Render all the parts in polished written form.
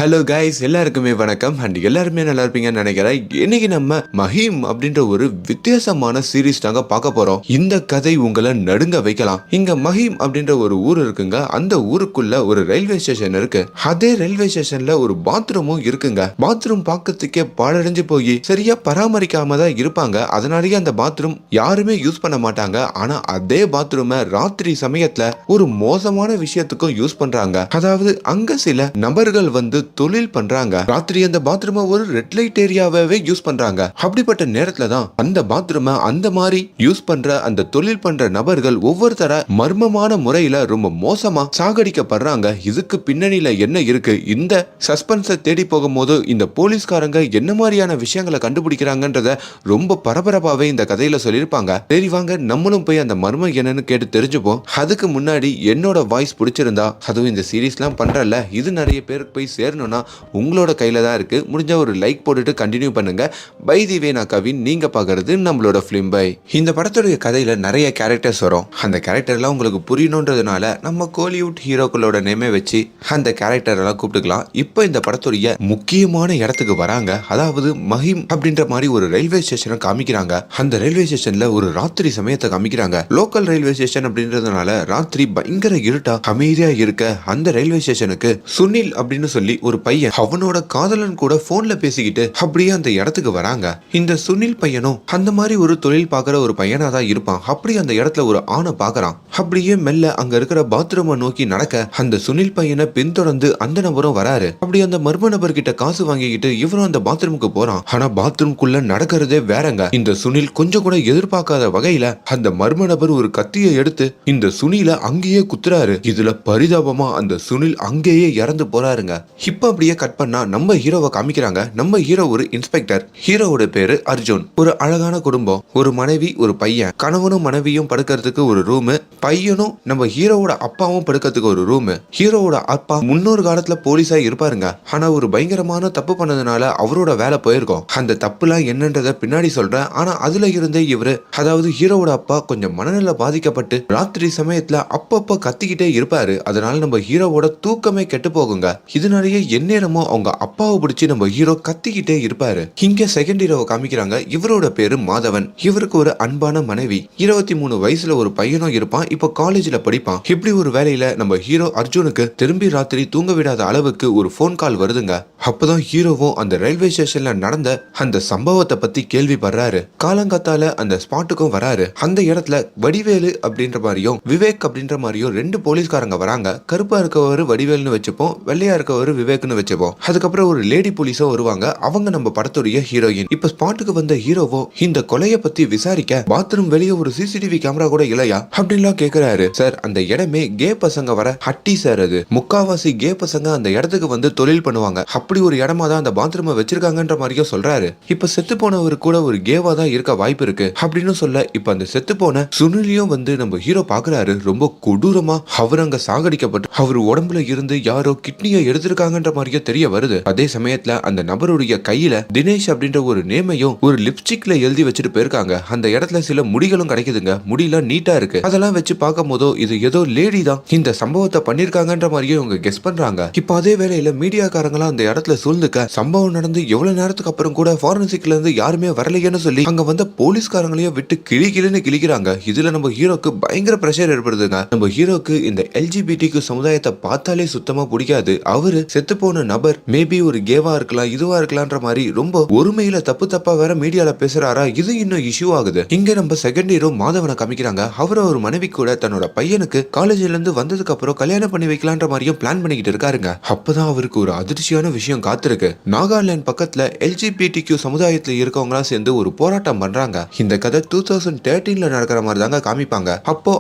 Hello guys, எல்லாருக்குமே வணக்கம் and எல்லாருமே நல்லா இருப்பீங்கன்னு நினைக்கிறேன். இன்னைக்கு நம்ம மஹீம் அப்படின்ற ஒரு வித்தியாசமான சீரீஸ் தாங்க பார்க்க போறோம். இந்த கதை உங்களை நடுங்க வைக்கலாம். இங்க மஹீம் அப்படின்ற ஒரு ஊர் இருக்குங்க. அந்த ஊருக்குள்ள ஒரு ரயில்வே ஸ்டேஷன் இருக்கு. அதே ரயில்வே ஸ்டேஷன்ல ஒரு பாத்ரூமும் இருக்குங்க. பாத்ரூம் பார்க்கறதுக்கே பாழடைஞ்சு போய் சரியா பராமரிக்காம தான் இருப்பாங்க. அதனாலேயே அந்த பாத்ரூம் யாருமே யூஸ் பண்ண மாட்டாங்க. ஆனா அதே பாத்ரூமை ராத்திரி சமயத்துல ஒரு மோசமான விஷயத்துக்கும் யூஸ் பண்றாங்க. அதாவது அங்க சில நபர்கள் வந்து தொழில் பண்றாங்க. ராத்திரி அந்த பாத்ரூமை ஒரு ரெட் லைட் ஏரியாவே யூஸ் பண்றாங்க. அப்படிப்பட்ட நேரத்துல தான் அந்த பாத்ரூமை அந்த மாதிரி யூஸ் பண்ற அந்த தொழில் பண்ற நபர்கள் ஒவ்வொருத்தர மர்மமான முறையில ரொம்ப மோசமா சாகடிக்கப்படுறாங்க. இதுக்கு பின்னணியில என்ன இருக்கு, இந்த சஸ்பென்ஸை தேடி போகும்போது இந்த போலீஸ்காரங்க என்ன மாதிரியான விஷயங்களை கண்டுபிடிக்கிறாங்கன்றத ரொம்ப பரபரப்பாவே இந்த கதையில சொல்லியிருப்பாங்க. சரி வாங்க நம்மளும் போய் அந்த மர்மம் என்னன்னு கேட்டு தெரிஞ்சுப்போம். அதுக்கு முன்னாடி என்னோட வாய்ஸ் பிடிச்சிருந்தா, அதுவும் இந்த சீரீஸ்லாம் பண்றல, இது நிறைய பேருக்கு போய் சேரணும்னா உங்களோட கையில தான் இருக்கு. முடிஞ்ச ஒரு லைக் போட்டுட்டு கண்டினியூ பண்ணுங்க. பை தி வே, நான் கவின், நீங்க பாக்குறது நம்மளோட ஃபிலிம் பை. இந்த படத்துடைய கதையில நிறைய கேரக்டர்ஸ் வரும். அந்த கேரக்டர்லாம் உங்களுக்கு புரியணுன்றதுனால நம்ம கோலிவுட் ஹீரோக்களோட நேமே வச்சு அந்த கேரக்டர் எல்லாம் கூப்பிட்டுக்கலாம். இப்போ இந்த படத்துடைய முக்கியமான இடத்துக்கு வராங்க. அதாவது மஹீம் அப்படின்ற மாதிரி ஒரு ரயில்வே ஸ்டேஷனை காமிக்கிறாங்க. அந்த ரயில்வே ஸ்டேஷன்ல ஒரு ராத்திரி சமயத்தை காமிக்கிறாங்க. லோக்கல் ரயில்வே ஸ்டேஷன் அப்படின்றதுனால ராத்திரி பயங்கர இருட்டா அமைதியா இருக்க அந்த ரயில்வே ஸ்டேஷனுக்கு சுனில் அப்படின்னு சொல்லி ஒரு பையன் அவனோட காதலன் கூட போன்ல பேசிக்கிட்டு அப்படியே அந்த இடத்துக்கு வராங்க. இந்த சுனில் பையனும் அந்த மாதிரி ஒரு தொழில் பார்க்கிற ஒரு பையனா தான் இருப்பான். அப்படி அந்த இடத்துல ஒரு ஆணை பாக்குறான். அப்படியே மெல்ல அங்க இருக்கிற பாத்ரூமை நோக்கி நடக்க அந்த சுனில் பையனை பின்தொடர்ந்து அந்த நபரும் வராரு. அப்படி அந்த மர்ம நபர் கிட்ட காசு வாங்கிக்கிட்டு இவரும் அந்த பாத்ரூமுக்கு போறான். ஆனா பாத்ரூம்குள்ள நடக்கிறதே வேறங்க. இந்த சுனில் கொஞ்சம் கூட எதிர்பார்க்காத வகையில அந்த மர்ம நபர் ஒரு கத்தியை எடுத்து இந்த சுனில அங்கேயே குத்துறாரு. இதுல பரிதாபமா அந்த சுனில் அங்கேயே இறந்து போறாருங்க. இப்ப அப்படியே கட் பண்ணா நம்ம ஹீரோவை காமிக்கிறாங்க. நம்ம ஹீரோ ஒரு இன்ஸ்பெக்டர். ஹீரோவோட பேரு அர்ஜுன். ஒரு அழகான குடும்பம், ஒரு மனைவி, ஒரு பையன். கணவனும் மனைவியும் படுக்கிறதுக்கு ஒரு ரூம், பையனும் நம்ம ஹீரோவோட அப்பாவும் படுக்கிறதுக்கு ஒரு ரூம். ஹீரோவோட அப்பா முன்னொரு காலத்துல போலீஸா இருப்பாருங்க. ஆனா ஒரு பயங்கரமான தப்பு பண்ணதுனால அவரோட வேலை போயிருக்கும். அந்த தப்புலாம் என்னன்றத பின்னாடி சொல்றேன். ஆனா அதுல இருந்தே இவரு, அதாவது ஹீரோவோட அப்பா கொஞ்சம் மனநல பாதிக்கப்பட்டு ராத்திரி சமயத்துல அப்பப்ப கத்திக்கிட்டே இருப்பாரு. அதனால நம்ம ஹீரோவோட தூக்கமே கெட்டு போகுங்க. இதனாலேயே எந்நேரமும் அவங்க அப்பாவை பிடிச்சி நம்ம ஹீரோ கத்திக்கிட்டே இருப்பாரு. இங்க செகண்ட் ஹீரோவை காமிக்கிறாங்க. இவரோட பேரு மாதவன். இவருக்கு ஒரு அன்பான மனைவி, 23 வயசுல ஒரு பையனும் இருப்பான். இப்போ காலேஜ்ல படிப்பான். இப்படி ஒரு வேலையில நம்ம ஹீரோ அர்ஜுனுக்கு திரும்பி ராத்திரி தூங்க விடாத அளவுக்கு ஒரு போன் கால் வருதுங்க. அப்பதான் ஹீரோவும் அந்த ரயில்வே ஸ்டேஷன்ல நடந்த அந்த சம்பவத்தை பத்தி கேள்விப்படுறாரு. காலங்காத்தால அந்த ஸ்பாட்டுக்கும் வராரு. அந்த இடத்துல வடிவேலு அப்படின்ற மாதிரியும் விவேக் அப்படின்ற மாதிரியும் 2 போலீஸ்காரங்க வராங்க. கருப்பா இருக்கவர் வடிவேல்னு வச்சுப்போம், வெள்ளையா இருக்கவர் விவேக்னு வச்சுப்போம். அதுக்கப்புறம் ஒரு லேடி போலீஸும் வருவாங்க. அவங்க நம்ம படத்துடைய ஹீரோயின். இப்ப ஸ்பாட்டுக்கு வந்த ஹீரோவோ இந்த கொலையை பத்தி விசாரிக்க பாத்ரூம் வெளியே ஒரு சிசிடிவி கேமரா கூட இல்லையா அப்படின்லாம் கேக்குறாரு. சார், அந்த இடமே கே பசங்க வர ஹட்டி சார். அது முக்காவாசி கே பசங்க அந்த இடத்துக்கு வந்து தொழில் பண்ணுவாங்க. அப்படி ஒரு இடமா தான் அந்த பாத்ரூமை வச்சிருக்காங்கன்ற மாதிரியும் சொல்றாரு. இப்ப செத்து போனவர் கூட ஒரு கேவா தான் இருக்க வாய்ப்பு இருக்கு அப்படின்னு சொல்ல, இப்ப அந்த செத்து போன சுனிலியும் வந்து நம்ம ஹீரோ பாக்குறாரு. ரொம்ப கொடூரமா அவர் அங்க சாகடிக்கப்பட்டு அவர் உடம்புல இருந்து யாரோ கிட்னியை எடுத்திருக்காங்கன்ற மாதிரியே தெரிய வருது. அதே சமயத்துல அந்த நபருடைய கையில தினேஷ் அப்படின்ற ஒரு நேமையும் ஒரு லிப்ஸ்டிக்ல எழுதி வச்சுட்டு போயிருக்காங்க. அந்த இடத்துல சில முடிகளும் கிடைக்குதுங்க. முடியெல்லாம் நீட்டா இருக்கு. அதெல்லாம் வச்சு பார்க்கும் போதோ இது ஏதோ லேடி தான் இந்த சம்பவத்தை பண்ணிருக்காங்கன்ற மாதிரியே இவங்க கெஸ் பண்றாங்க. இப்ப அதே வேளையில மீடியாக்காரங்களாம் அந்த இடத்துல சூழ்ந்துக்க, சம்பவம் நடந்து எவ்வளவு நேரத்துக்கு அப்புறம் கூட ஃபாரன்சிக்ல இருந்து யாருமே வரலையேன்னு சொல்லி அங்க வந்த போலீஸ்காரங்களையும் விட்டு கிளிகிளின்னு கிளிக்கிறாங்க. இதுல நம்ம ஹீரோக்கு பயங்கர பிரஷர் ஏற்படுதுங்க. நம்ம ஹீரோக்கு இந்த எல்ஜிபிடிக்கு சமுதாயத்தை பார்த்தாலே சுத்தமா பிடிக்காது. அவரு செத்து போன நபர் மேபி ஒரு கேவா இருக்கலாம், இதுவா இருக்கலாம்ன்ற மாதிரி ரொம்ப ஒருமையில தப்பு தப்பா வேற மீடியால பேசுறாரா. இது இன்னும் இஷ்யூ ஆகுது. இங்க நம்ம செகண்ட் ஹீரோ மாதவனை காமிக்கிறாங்க. அவரை ஒரு மனைவி கூட தன்னோட பையனுக்கு காலேஜ்ல இருந்து வந்ததுக்கு அப்புறம் கல்யாணம் பண்ணி வைக்கலான்ற மாதிரியும் பிளான் பண்ணிக்கிட்டு இருக்காருங்க. அப்பதான் அவருக்கு ஒரு அதிர்ச்சியான விஷயம் காத்திருக்கு. நாகாலாந்து பக்கத்துல எல்ஜிபிடிக்யூ சமுதாயத்துல இருக்கவங்களா சேர்ந்து ஒரு போராட்டம் பண்றாங்க. இந்த கதை 2013ல நடக்கிற மாதிரி தாங்க காமிப்பாங்க. அப்போ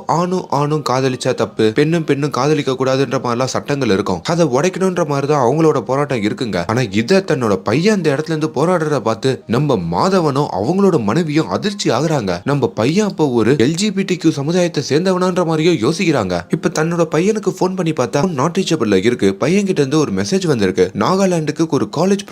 ஆணும் காதலிச்சா தப்பு, பெண்ணும் காதலிக்க கூடாதுன்ற மாதிரிலாம் சட்டங்கள் இருக்கும். அதை உடைக்கணும்ன்ற மாதிரி தான் அவங்களோட போராட்டம் இருக்குங்க. ஆனா இத தன்னோட பையன் அந்த இடத்துல இருந்து போராடுறத பார்த்து நம்ம மாதவனும் அவங்களோட மனைவியும் அதிர்ச்சி ஆகுறாங்க. நம்ம பையன் அப்போ ஒரு எல்ஜிபிடிக்யூ சமுதாயத்தை சேர்ந்தவனான்ற மாதிரியும் யோசிக்கிறாங்க. இப்ப தன்னோட பையனுக்கு போன் பண்ணி பார்த்தா நாட் ரீச்சபிள்ல இருக்கு. பையன் கிட்ட இருந்து ஒரு மெசேஜ் வந்திருக்கு. நாகாலாந்து ஸ்விட்சர்லாந்துக்கு ஒரு காலேஜ்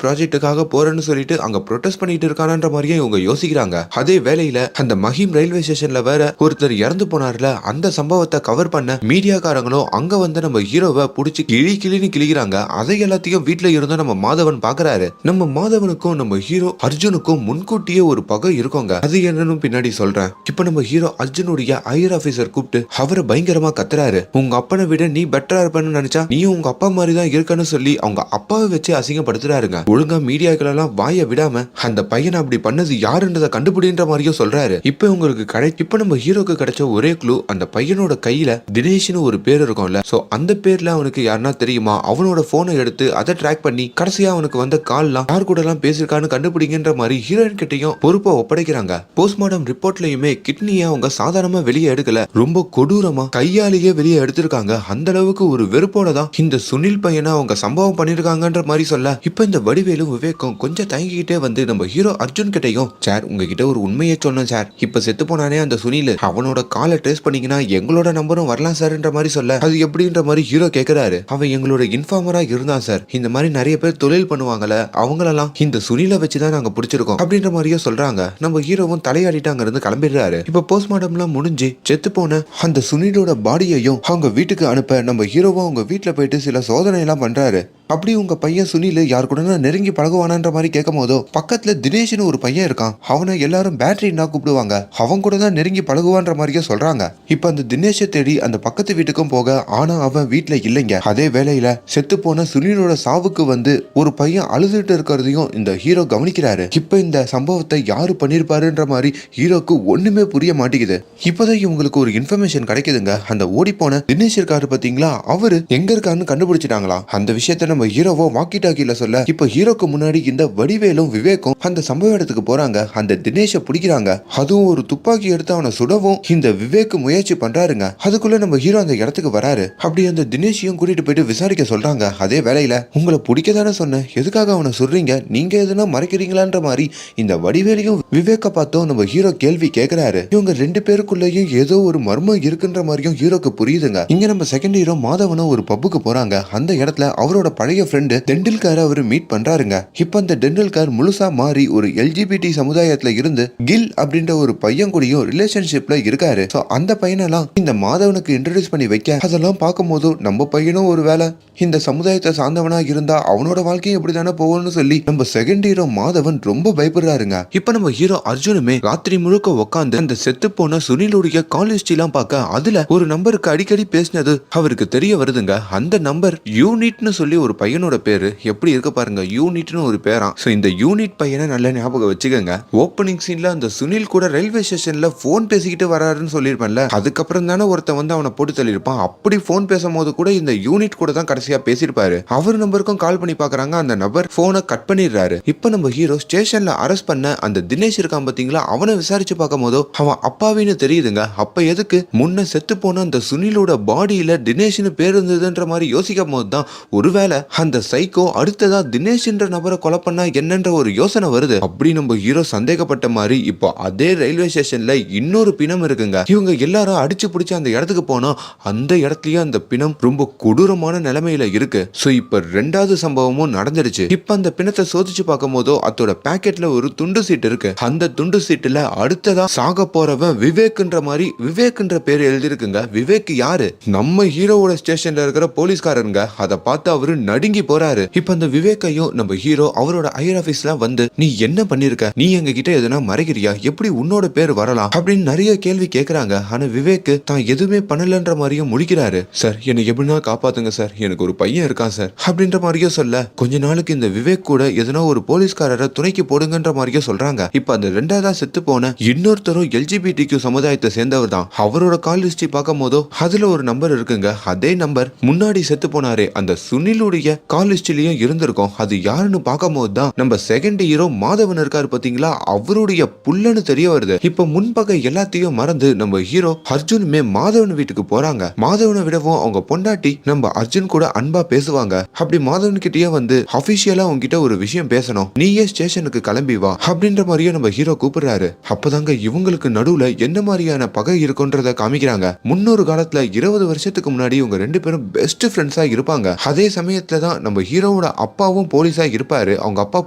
ப்ராஜெக்ட்டுக்காக போறேன்னு சொல்லிட்டு அங்க ப்ரொடெஸ்ட் பண்ணிட்டு இருக்கானன்ற மாதிரியே இவங்க யோசிக்கிறாங்க. அதே வேளையில அந்த மஹிம் ரயில்வே ஸ்டேஷன்ல வேற ஒருத்தர் இறந்து போனார்ல, அந்த சம்பவத்தை கவர் பண்ண மீடியாக்காரங்களும் அங்க வந்து நம்ம ஹீரோவை புடிச்சு கிளின்னு கிளிக்கிறாங்க. அதை எல்லாத்தையும் வீட்டுல இருந்தும் நம்ம மாதவன் பாக்குறாரு. நம்ம மாதவனுக்கும் நம்ம ஹீரோ அர்ஜுனுக்கும் முன்கூட்டியே ஒரு பகை இருக்குங்க. அது என்னன்னு பின்னாடி சொல்றேன். இப்ப நம்ம ஹீரோ அர்ஜுனுடைய ஹையர் ஆபீசர் கூப்பிட்டு அவரை பயங்கரமா கத்துறாரு. உங்க அப்பனை விட நீ பெட்டரா இருப்பேன்னு நினைச்சா நீயும் உங்க அப்பா மாதிரி தான் இருக்கன்னு சொல்லி அவங்க அப்பாவை வச்சு அசிங்கப்படுத்துறாருங்க. ஒழுங்கா மீடியாக்கள் எல்லாம் வாய விடாம அந்த பையனை அப்படி பண்ணது யாருன்றதை கண்டுபிடின்ற மாதிரியும் சொல்றாரு. இப்ப உங்களுக்கு இப்ப நம்ம ஹீரோக்கு கிடைச்ச ஒரே க்ளூ, அந்த பையனோட கையில தினேஷ்னு ஒரு பேர் இருக்கும்ல, சோ அந்த பேர்ல அவனுக்கு யாருன்னா தெரியுமா, அவனோட போனை எடுத்து அதை ட்ராக் பண்ணி கடைசியா அவனுக்கு வந்த கால்லாம் யார் கூட எல்லாம் பேசிருக்கான்னு கண்டுபிடிங்கிற மாதிரி ஹீரோயின் கிட்டையும் பொறுப்பை ஒப்படைக்கிறாங்க. போஸ்ட்மார்டம் ரிப்போர்ட்லயுமே கிட்னியை அவங்க சாதாரணமா வெளியே எடுக்கல, ரொம்ப கொடூரமா கையாலேயே வெளியே எடுத்திருக்காங்க. அந்த அளவுக்கு ஒரு வெறுப்போட தான் இந்த சுனில் பையனை அவங்க சம்பவம் பண்ணிருக்காங்கன்ற மாதிரி சொல்ல, இப்ப இந்த வடிவேலும் விவேக்கும் கொஞ்சம் தயங்கிக்கிட்டே வந்து நம்ம ஹீரோ அர்ஜுன் கிட்டையும், சார் உங்ககிட்ட ஒரு உண்மையை சொன்னேன் சார், இப்ப செத்து போனானே அந்த சுனில், அவனோட காலை ட்ரேஸ் பண்ணீங்கன்னா எங்களோட நம்பரும் வரலாம் சார்ன்ற மாதிரி சொல்ல, அது எப்படின்ற மாதிரி ஹீரோ கேக்குறாரு. அவன் எங்களோட இன்ஃபார்மரா இருந்தான் சார், இந்த மாதிரி நிறைய பேர் தொழில் பண்ணுவாங்கல்ல, அவங்களெல்லாம் இந்த சுனிலை வச்சுதான் நாங்க பிடிச்சிருக்கோம் அப்படின்ற மாதிரியே சொல்றாங்க. நம்ம ஹீரோவும் தலையாடிட்டு அங்க இருந்து கிளம்பிடுறாரு. இப்ப போஸ்ட்மார்டம்லாம் முடிஞ்சு செத்து போன அந்த சுனிலோட பாடியையும் அவங்க வீட்டுக்கு அனுப்ப நம்ம ஹீரோவும் அவங்க வீட்டுல போயிட்டு சில சோதனை எல்லாம் பண்றாரு. அப்படி உங்க பையன் சுனில் யார் கூட நெருங்கி பழகுவானான்ற மாதிரி கேட்கும் போதோ பக்கத்துல தினேஷ்னு ஒரு பையன் இருக்கான், அவனை எல்லாரும் பேட்டரின்னா கூப்பிடுவாங்க, அவன் கூட தான் நெருங்கி பழகுவான்ற மாதிரியே சொல்றாங்க. இப்ப அந்த தினேஷை தேடி அந்த பக்கத்து வீட்டுக்கும் போக, ஆனா அவன் வீட்டுல இல்லைங்க. அதே வேளையில செத்து போன சுனிலோட சாவுக்கு வந்து ஒரு பையன் அழுதுட்டு இருக்கிறதையும் இந்த ஹீரோ கவனிக்கிறாரு. இப்ப இந்த சம்பவத்தை யாரு பண்ணிருப்பாருன்ற மாதிரி ஹீரோக்கு ஒண்ணுமே புரிய மாட்டேங்குது. இப்பதான் இவங்களுக்கு ஒரு இன்ஃபர்மேஷன் கிடைக்குதுங்க. அந்த ஓடி போன தினேஷ் இருக்காரு பாத்தீங்களா, அவரு எங்க இருக்காருன்னு கண்டுபிடிச்சிட்டாங்களா. அந்த விஷயத்த நம்ம ஹீரோவோ வாக்கி டாக்கில சொல்ல, இப்ப ஹீரோக்கு முன்னாடி இந்த வடிவேலும் விவேக்கும் அந்த சம்பவ இடத்துக்கு போறாங்க. அந்த தினேஷை பிடிக்கிறாங்க. அதுவும் ஒரு துப்பாக்கி எடுத்து அவனை சுடவும் இந்த விவேக் முயற்சி பண்றாருங்க. அதுக்குள்ள நம்ம ஹீரோ அந்த இடத்துக்கு வராரு. அப்படி அந்த தினேஷையும் கூட்டிட்டு போயிட்டு விசாரிக்க சொல்றாங்க. அதே வேளையில உங்களை பிடிக்க தானே சொன்னேன், எதுக்காக அவனை சொல்றீங்க, நீங்க எதுனா மறைக்கிறீங்களான்ற மாதிரி இந்த வடிவேலையும் விவேக்க பார்த்தோம் நம்ம ஹீரோ கேள்வி கேட்கிறாரு. இவங்க ரெண்டு பேருக்குள்ளேயும் ஏதோ ஒரு மர்மம் இருக்குன்ற மாதிரியும் ஹீரோக்கு புரியுதுங்க. இங்க நம்ம செகண்ட் ஹீரோ மாதவனும் ஒரு பப்புக்கு போறாங்க. அந்த இடத்துல அவரோட பழைய ஃப்ரெண்டு டெண்டுல்கர் அவர் மீட் பண்றாருங்க. இப்ப அந்த டெண்டுல்கர் முழுசா மாறி ஒரு எல்ஜிபிடி சமுதாயத்துல இருந்து கில் அப்படின்ற ஒரு பையன் கூடயும் ரிலேஷன்ஷிப்ல இருக்காரு. சோ அந்த பையனெல்லாம் இந்த மாதவனுக்கு இன்ட்ரோடியூஸ் பண்ணி வைக்க, அதெல்லாம் பார்க்கும்போது நம்ம பையனும் ஒரு வேலை இந்த சமுதாயத்தை சார்ந்தவனா இருந்தா அவனோட வாழ்க்கையும் இப்படித்தானே போகணும்னு சொல்லி நம்ம செகண்ட் ஹீரோ மாதவன் ரொம்ப பயப்படுறாருங்க. இப்ப நம்ம ஹீரோ அர்ஜுனுமே ராத்திரி முழுக்க உட்காந்து அந்த செத்து போன சுனிலுடைய கால் ஹிஸ்டரி எல்லாம் பார்க்க, அதுல ஒரு நம்பருக்கு அடிக்கடி பேசினது அவருக்கு தெரிய வருதுங்க. அந்த நம்பர் யூனிட்னு சொல்லி ஒரு பையனோட பேரு எப்படி இருக்கு பாருங்க, யூனிட்னு ஒரு பேரா. சோ இந்த யூனிட் பையனை நல்ல ஞாபகம் வச்சுக்கோங்க. ஓப்பனிங் சீன்ல அந்த சுனில் கூட ரயில்வே ஸ்டேஷன்ல போன் பேசிக்கிட்டு வராருன்னு சொல்லிருப்பேன்ல, அதுக்கப்புறம் தானே ஒருத்தன் வந்து அவனை போட்டு தள்ளிருப்பான். அப்படி போன் பேசும்போது கூட இந்த யூனிட் கூட தான் கடைசியா பேசிருப்பாரு. அவர் நம்பருக்கும் கால் பண்ணி பாக்குறாங்க, அந்த நபர் போனை கட் பண்ணிடுறாரு. இப்ப நம்ம ஹீரோ ஸ்டேஷன்ல அரெஸ்ட் பண்ண அந்த தினேஷ் இருக்கான் பாத்தீங்களா, அவனை விசாரிச்சு பார்க்கும் போதோ அவன் அப்பாவின்னு தெரியுதுங்க. அப்ப எதுக்கு முன்ன செத்து போன அந்த சுனிலோட பாடியில தினேஷ்னு பேர் இருந்ததுன்ற மாதிரி யோசிக்கும் போதுதான் ஒருவேளை அந்த சைக்கோ அடுத்ததா தினேஷ்ன்ற நபரை கொலை பண்ணா என்னன்ற ஒரு யோசனை வருது. அப்படி நம்ம ஹீரோ சந்தேகப்பட்ட மாதிரி இப்போ அதே ரயில்வே ஸ்டேஷன்ல இன்னொரு பிணம் இருக்குங்க. இவங்க எல்லாரும் அடிச்சு பிடிச்சு அந்த இடத்துக்கு போனா அந்த இடத்துலயே அந்த பிணம் ரொம்ப கொடூரமான நிலைமையில இருக்கு. சோ இப்ப ரெண்டாவது சம்பவமும் நடந்துடுச்சு. இப்ப அந்த பிணத்தை சோதிச்சு பார்க்கும் போதோ அதோட பாக்கெட்ல ஒரு துண்டு சீட்டு இருக்கு. அந்த துண்டு சீட்டுல அடுத்ததா சாக போறவன் விவேக்ன்ற மாதிரி விவேக்ன்ற பேர் எழுதிருக்குங்க. விவேக் யாரு, நம்ம ஹீரோவோட ஸ்டேஷன்ல இருக்கிற போலீஸ்காரருங்க. அதை பார்த்து அவரு நடுங்கி போறாரு. இப்ப அந்த விவேக்கையும் நம்ம ஹீரோ அவரோட ஹையர் ஆபீஸ்ல வந்து, நீ என்ன பண்ணிருக்க, நீ எங்க கிட்ட எதனா மறைக்கிறியா, எப்படி உன்னோட பேர் வரலாம் அப்படின்னு நிறைய கேள்வி கேக்குறாங்க. ஆனா விவேக் தான் எதுவுமே பண்ணலன்ற மாதிரியும் முடிக்கிறாரு. சார் என்னை எப்படின்னா காப்பாத்துங்க சார், எனக்கு ஒரு பையன் இருக்கான் சார் அப்படின்ற மாதிரியும் சொல்ல, கொஞ்ச நாளுக்கு இந்த விவேக் கூட எதனா ஒரு போலீஸ்காரரை துணைக்கு போடுங்கன்ற மாதிரியும் சொல்றாங்க. இப்ப அந்த ரெண்டாவதா செத்து போன இன்னொருத்தரும் எல்ஜிபிடிக்கு சமுதாயத்தை சேர்ந்தவர் தான். அவரோட கால் ஹிஸ்டரி பார்க்கும் போதோ அதுல ஒரு நம்பர் இருக்குங்க. அதே நம்பர் முன்னாடி செத்து போனாரே அந்த சுனிலுடைய கால் ஹிஸ்டரியும் இருந்திருக்கும். அது யாருன்னு பார்க்கும் போதுதான் நம்ம செகண்ட் ஹீரோ மாதவன் இருக்காரு பாத்தீங்களா, அவருடைய புள்ளன்னு தெரிய வருது. இப்ப முன்பகை எல்லாத்தையும் மறந்து நம்ம ஹீரோ அர்ஜுனுமே மாதவன் வீட்டுக்கு போறாங்க. மாதவனை விடவும் அவங்க பொண்டாட்டி நம்ம அர்ஜுன் கூட அன்பா பேசுவாங்க. அப்படி மாதவன் கிட்டயே வந்து அபிஷியலா உங்ககிட்ட ஒரு விஷயம் பேசணும், நீயே ஸ்டேஷனுக்கு கிளம்பி வா அப்படின்ற மாதிரியும் நம்ம ஹீரோ கூப்பிடுறாரு. அப்பதாங்க இவங்களுக்கு நடுவுல என்ன மாதிரியான பகை இருக்குன்றத காமிக்கிறாங்க. முன்னொரு காலத்துல 20 வருஷத்துக்கு முன்னாடி இவங்க ரெண்டு பேரும் பெஸ்ட் ஃப்ரெண்ட்ஸா இருப்பாங்க. அதே சமயத்துல சமயத்துல தான் நம்ம ஹீரோவோட அப்பாவும் போலீஸா இருப்பாரு. அவங்க அப்பா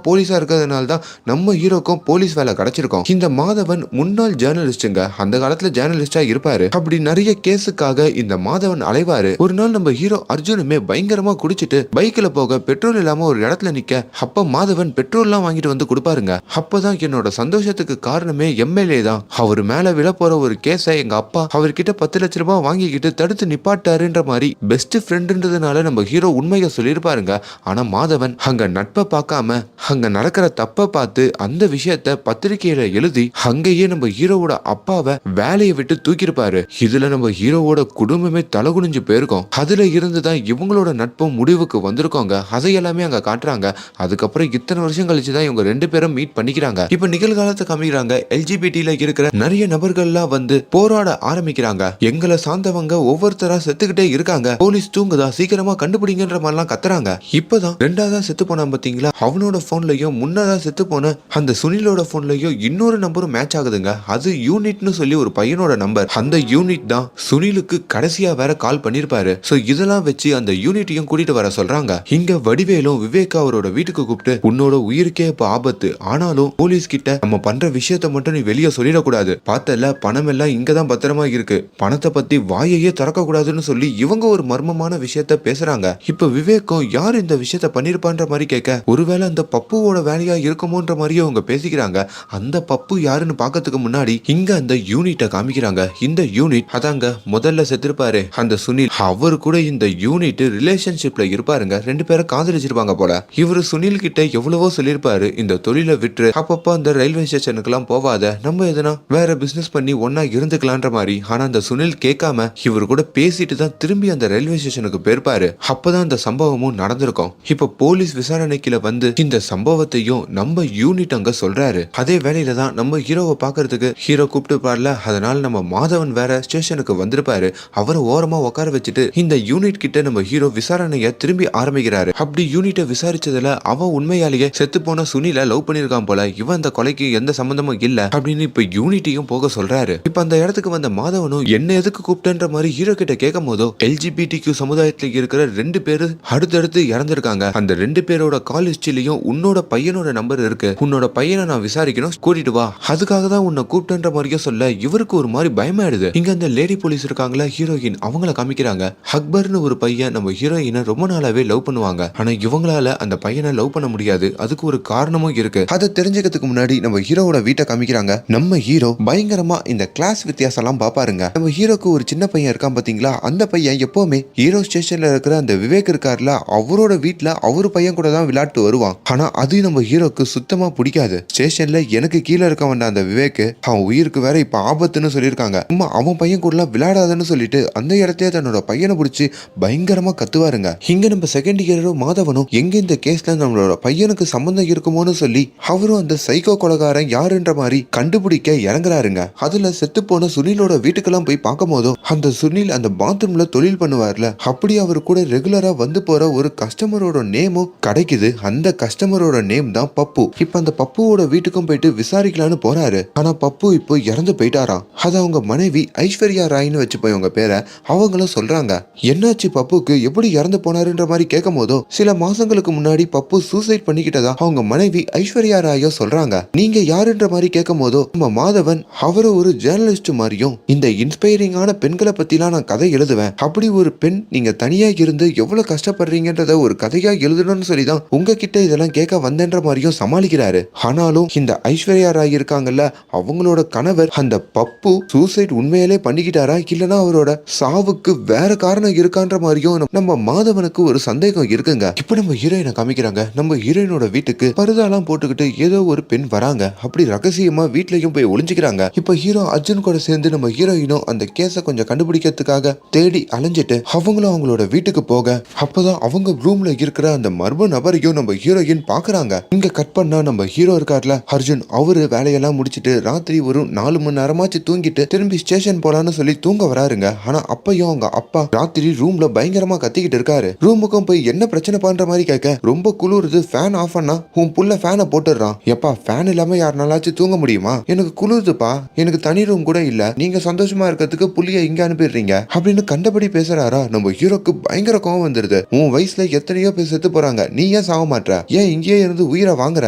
போலீஸா இருக்கிறதுனால தான் நம்ம ஹீரோக்கும் போலீஸ் வேலை கிடைச்சிருக்கும். இந்த மாதவன் முன்னாள் ஜேர்னலிஸ்டுங்க. அந்த காலத்துல ஜேர்னலிஸ்டா இருப்பாரு. அப்படி நிறைய கேஸுக்காக இந்த மாதவன் அலைவாரு. ஒரு நாள் நம்ம ஹீரோ அர்ஜுனுமே பயங்கரமா குடிச்சிட்டு பைக்ல போக பெட்ரோல் இல்லாம ஒரு இடத்துல நிக்க, அப்ப மாதவன் பெட்ரோல் எல்லாம் வாங்கிட்டு வந்து கொடுப்பாருங்க. அப்பதான் என்னோட சந்தோஷத்துக்கு காரணமே எம்எல்ஏ தான். அவர் மேல விழ போற ஒரு கேஸை எங்க அப்பா அவர்கிட்ட 10 லட்சம் ரூபாய் வாங்கிக்கிட்டு தடுத்து நிப்பாட்டாருன்ற மாதிரி பெஸ்ட் ஃப்ரெண்டுன்றதுனால நம்ம ஹீரோ உண்மையை சொல்லியிருப்பாருங்க. ஆனா மாதவன் அங்க நட்பை பார்க்காம அங்க நடக்கிற தப்ப பார்த்து அந்த விஷயத்த பத்திரிகையில எழுதி அங்கேயே நம்ம ஹீரோவோட அப்பாவை வேலையை விட்டு தூக்கிருப்பாரு. இதுல நம்ம ஹீரோவோட குடும்பமே தலகுனிஞ்சு போயிருக்கோம். அதுல இருந்துதான் இவங்களோட நட்பும் முடிவுக்கு வந்திருக்கோங்க. அதையெல்லாமே அங்க காட்டுறாங்க. அதுக்கப்புறம் இத்தனை வருஷம் கழிச்சுதான் இவங்க 2 பேரும் மீட் பண்ணிக்கிறாங்க. இப்ப நிகழ்காலத்தை காமிக்கிறாங்க. எல்ஜிபிடில இருக்கிற நிறைய நபர்கள்லாம் வந்து போராட ஆரம்பிக்கிறாங்க. எங்களை சார்ந்தவங்க ஒவ்வொருத்தரா செத்துக்கிட்டே இருக்காங்க, போலீஸ் தூங்குதா, சீக்கிரமா கண்டுபிடிங்கன்ற மாதிரிலாம் கத்துறாங்க. இப்பதான் 2ஆவதா செத்து போனா பாத்தீங்களா, அவனோட போன்லயும் முன்னதா செத்து போன அந்த சுனிலோட போன்லயும் இன்னொரு நம்பரும் மேட்ச் ஆகுதுங்க. அது யூனிட்னு சொல்லி ஒரு பையனோட நம்பர். அந்த யூனிட் தான் சுனிலுக்கு கடைசியா வேற கால் பண்ணிருப்பாரு. சோ இதெல்லாம் வச்சு அந்த யூனிட்டையும் கூட்டிட்டு வர சொல்றாங்க. இங்க வடிவேலும் விவேக் அவரோட வீட்டுக்கு கூப்பிட்டு, உன்னோட உயிருக்கே இப்ப ஆபத்து, ஆனாலும் போலீஸ் கிட்ட நம்ம பண்ற விஷயத்த மட்டும் நீ வெளியே சொல்லிடக்கூடாது, பார்த்தல பணம் எல்லாம் இங்கதான் பத்திரமா இருக்கு, பணத்தை பத்தி வாயையே திறக்க கூடாதுன்னு சொல்லி இவங்க ஒரு மர்மமான விஷயத்த பேசுறாங்க. இப்ப விவேக்கும் யார் இந்த விஷயத்த பண்ணிருப்பான்ற மாதிரி கேட்க, ஒருவேளை அந்த பப்புவோட வேலையா இருக்குமோன்ற மாதிரியே அவங்க பேசிக்கிறாங்க. அந்த பப்பு யாருன்னு பாக்கிறதுக்கு முன்னாடி இங்க அந்த யூனிட்ட காமிக்கிறாங்க. இந்த யூனிட் அதாங்க முதல்ல செத்திருப்பாரு அந்த சுனில். அவரு கூட இந்த யூனிட் ரிலேஷன்ஷிப்ல இருப்பாருங்க. 2 பேரும் காதலிச்சிருப்பாங்க போல. இவரு சுனில் கிட்ட எவ்வளவோ சொல்லிருப்பாரு, இந்த தொழிலை விட்டு அப்பப்ப அந்த ரயில்வே ஸ்டேஷனுக்கு எல்லாம் போவாத, நம்ம எதனா வேற பிசினஸ் பண்ணி ஒன்னா இருந்துக்கலான்ற மாதிரி. ஆனா அந்த சுனில் கேட்காம இவரு கூட பேசிட்டு தான் திரும்பி அந்த ரயில்வே ஸ்டேஷனுக்கு போயிருப்பாரு. அப்பதான் அந்த சம்பவமும் நடந்திருக்கும். இப்ப போலீஸ் விசாரணைக்குள்ள வந்து இந்த சம்பவத்தையும் நம்ம யூனிட் அங்க சொல்றாரு. அதே வேலையில தான் நம்ம ஹீரோவை பாக்குறதுக்கு ஹீரோ கூப்பிட்டு பாருல, அதனால நம்ம மாதவன் வேற ஸ்டேஷனுக்கு வந்திருப்பாரு. அவரை ஓரமா உட்கார வச்சுட்டு இந்த யூனிட் கிட்ட நம்ம ஹீரோ விசாரணைய திரும்பி ஆரம்பிக்கிறாரு. அப்படி யூனிட்டை விசாரிச்சதுல அவன் உண்மையாலேயே செத்து போன சுனில லவ் பண்ணிருக்கான் போல, இவன் அந்த கொலைக்கு எந்த சம்பந்தமும் இல்ல அப்படின்னு இப்ப யூனிட்டையும் போக சொல்றாரு. இப்ப அந்த இடத்துக்கு வந்த மாதவனும் என்ன எதுக்கு கூப்பிட்டன்ற மாதிரி ஹீரோ கிட்ட கேட்கும் போதோ, எல்ஜிபிடிக்யூ சமுதாயத்துல இருக்கிற 2 பேரு அடுத்தடுத்து இறந்திருக்காங்க. அந்த 2 பேரோட கால் ஹிஸ்டரியிலையும் உன்னோட பையனோட நம்பர் இருக்கு, உன்னோட பையனை நான் விசாரிக்கணும், கூட்டிட்டு வா, அதுக்காக தான் உன்னை கூப்பிட்டன்ற மாதிரியே சொல்ல இவருக்கு ஒரு மாதிரி பயமாயிடுது. இங்க அந்த லேடி போலீஸ் இருக்காங்களா ஹீரோயின், அவங்கள காமிக்கிறாங்க. அக்பர்னு ஒரு பையன் நம்ம ஹீரோயினை ரொம்ப நாளாவே லவ் பண்ணுவாங்க. ஆனா இவங்களால அந்த பையனை லவ் பண்ண முடியாது. அதுக்கு ஒரு காரணமும் இருக்கு. அதை தெரிஞ்சுக்கிறதுக்கு முன்னாடி நம்ம ஹீரோவோட வீட்டை காமிக்கிறாங்க. நம்ம ஹீரோ பயங்கரமா இந்த கிளாஸ் வித்தியாசம் எல்லாம் பாப்பாருங்க. நம்ம ஹீரோக்கு ஒரு சின்ன பையன் இருக்கான் பாத்தீங்களா, அந்த பையன் எப்பவுமே ஹீரோ ஸ்டேஷன்ல இருக்கிற அந்த விவேக் இருக்காருல, அவரோட வீட்டுல அவரு பையன் கூட தான் விளையாட்டு வருவான். ஆனா அது நம்ம ஹீரோக்கு சுத்தமா பிடிக்காது. ஸ்டேஷன்ல எனக்கு கீழே இருக்க வந்த அந்த விவேக் அவன் உயிருக்கு வேற இப்ப ஆபத்துன்னு சொல்லியிருக்காங்க. சும்மா அவன் பையன் கூட எல்லாம் விளையாடாதுன்னு சொல்லிட்டு அந்த இடத்தையே தன்னோட பையனை பிடிச்சி பயங்கரமா கத்துவாருங்க. இங்க நம்ம செகண்ட் ஹீரோ மாதவனும் எங்க இந்த கேஸ்ல நம்மளோட பையனுக்கு சம்பந்தம் இருக்குமோன்னு சொல்லி அவரும் அந்த சைக்கோ கொலைகாரன் யாருன்ற மாதிரி கண்டுபிடிக்க இறங்குறாருங்க. அதுல செத்து போன சுனிலோட வீட்டுக்கெல்லாம் போய் பார்க்கும் போதும் அந்த சுனில் அந்த பாத்ரூம்ல தொழில் பண்ணுவார்ல, அப்படி அவர் கூட ரெகுலரா வந்து போற ஒரு கஸ்டமரோட நேமும் கிடைக்குது. அந்த கஸ்டமரோட நேம் தான் பப்பு. இப்ப அந்த பப்புவோட வீட்டுக்கும் போயிட்டு விசாரிக்கலான்னு போறாரு. ஆனா பப்பு இப்போ இறந்து போயிட்டாராம். அது அவங்க மனைவி ஐஸ்வர்யா ராய்னு வச்சு போய் அவங்க பேரை அவங்களும் சொல்றாங்க. என்னாச்சு பப்புக்கு, எப்படி இறந்து போனாருன்ற மாதிரி கேட்கும் போதோ, சில மாசங்களுக்கு முன்னாடி பப்பு சூசைட் பண்ணிக்கிட்டதா அவங்க மனைவி ஐஸ்வர்யா ராயோ சொல்றாங்க. நீங்க யாருன்ற மாதிரி கேட்கும் போதோ நம்ம மாதவன் அவரு ஒரு ஜேர்னலிஸ்ட் மாதிரியும், இந்த இன்ஸ்பைரிங்கான பெண்களை பத்திலாம் நான் கதை எழுதுவேன், அப்படி ஒரு பெண் நீங்க தனியா இருந்து எவ்வளவு கஷ்டப்படுறீங்கன்றத ஒரு கதையா எழுதணும்னு சொல்லிதான் உங்ககிட்ட இதெல்லாம் கேட்க வந்தேன்ற மாதிரியும் சமாளிக்கிறாரு. ஆனாலும் இந்த ஐஸ்வர்யா ராய் இருக்காங்கல்ல, அவங்களோட கணவர் அந்த பப்பு சூசைட் உண்மையிலே பண்ணிக்கிட்டாரா இல்லனா அவரோட சாவுக்கு வேற காரணம் இருக்கான்ற மாதிரியும் நம்ம மாதவனுக்கு ஒரு சந்தேகம் இருக்குங்க. இப்ப நம்ம ஹீரோயினை காமிக்கிறாங்க. நம்ம ஹீரோயினோட வீட்டுக்கு பருதாலாம் போட்டுக்கிட்டு ஏதோ ஒரு பெண் வராங்க. அப்படி ரகசியமா வீட்லயும் போய் ஒளிஞ்சுக்கிறாங்க. இப்ப ஹீரோ அர்ஜுன் கூட சேர்ந்து நம்ம ஹீரோயினும் அந்த கேஸை கொஞ்சம் கண்டுபிடிக்கிறதுக்காக தேடி அலைஞ்சிட்டு அவங்களும் அவங்களோட வீட்டுக்கு போக, அப்பதான் அவங்க ரூம்ல இருக்கிற அந்த மர்ம நபரையும் நம்ம ஹீரோயின் பாக்குறாங்க. இங்க கட் பண்ணா நம்ம ஹீரோ இருக்கார்ல அர்ஜுன், அவரு வேலையெல்லாம் முடிச்சிட்டு ராத்திரி ஒரு 4 மணி நேரமாச்சு தூங்கிட்டு திரும்பி ஸ்டேஷன் போலான்னு சொல்லி தூங்க வராருங்க. ஆனா அப்பயும் அவங்க அப்பா ராத்திரி ரூம்ல பயங்கரமா கத்திக்கிட்டு இருக்காரு. ரூமுக்கும் போய் என்ன பிரச்சனை பண்ற மாதிரி கேட்க, ரொம்ப குளிருது, ஃபேன் ஆஃப் பண்ணா உன் புள்ள ஃபேனை போட்டுடுறான். எப்பா ஃபேன் இல்லாம யாருனாலாச்சும் தூங்க முடியுமா, எனக்கு குளிருதுப்பா, எனக்கு தனி ரூம் கூட இல்ல, நீங்க சந்தோஷமா இருக்கிறதுக்கு புள்ளிய இங்க அனுப்பிடுறீங்க அப்படின்னு கண்டபடி பேசுறாரா. நம்ம ஹீரோக்கு பயங்கர கோவம் வந்துருது. உன் உன் வயசுல எத்தனையோ பேர் செத்து போறாங்க, நீ ஏன் சாக மாட்ற, ஏன் இங்கேயே இருந்து உயிரை வாங்குற,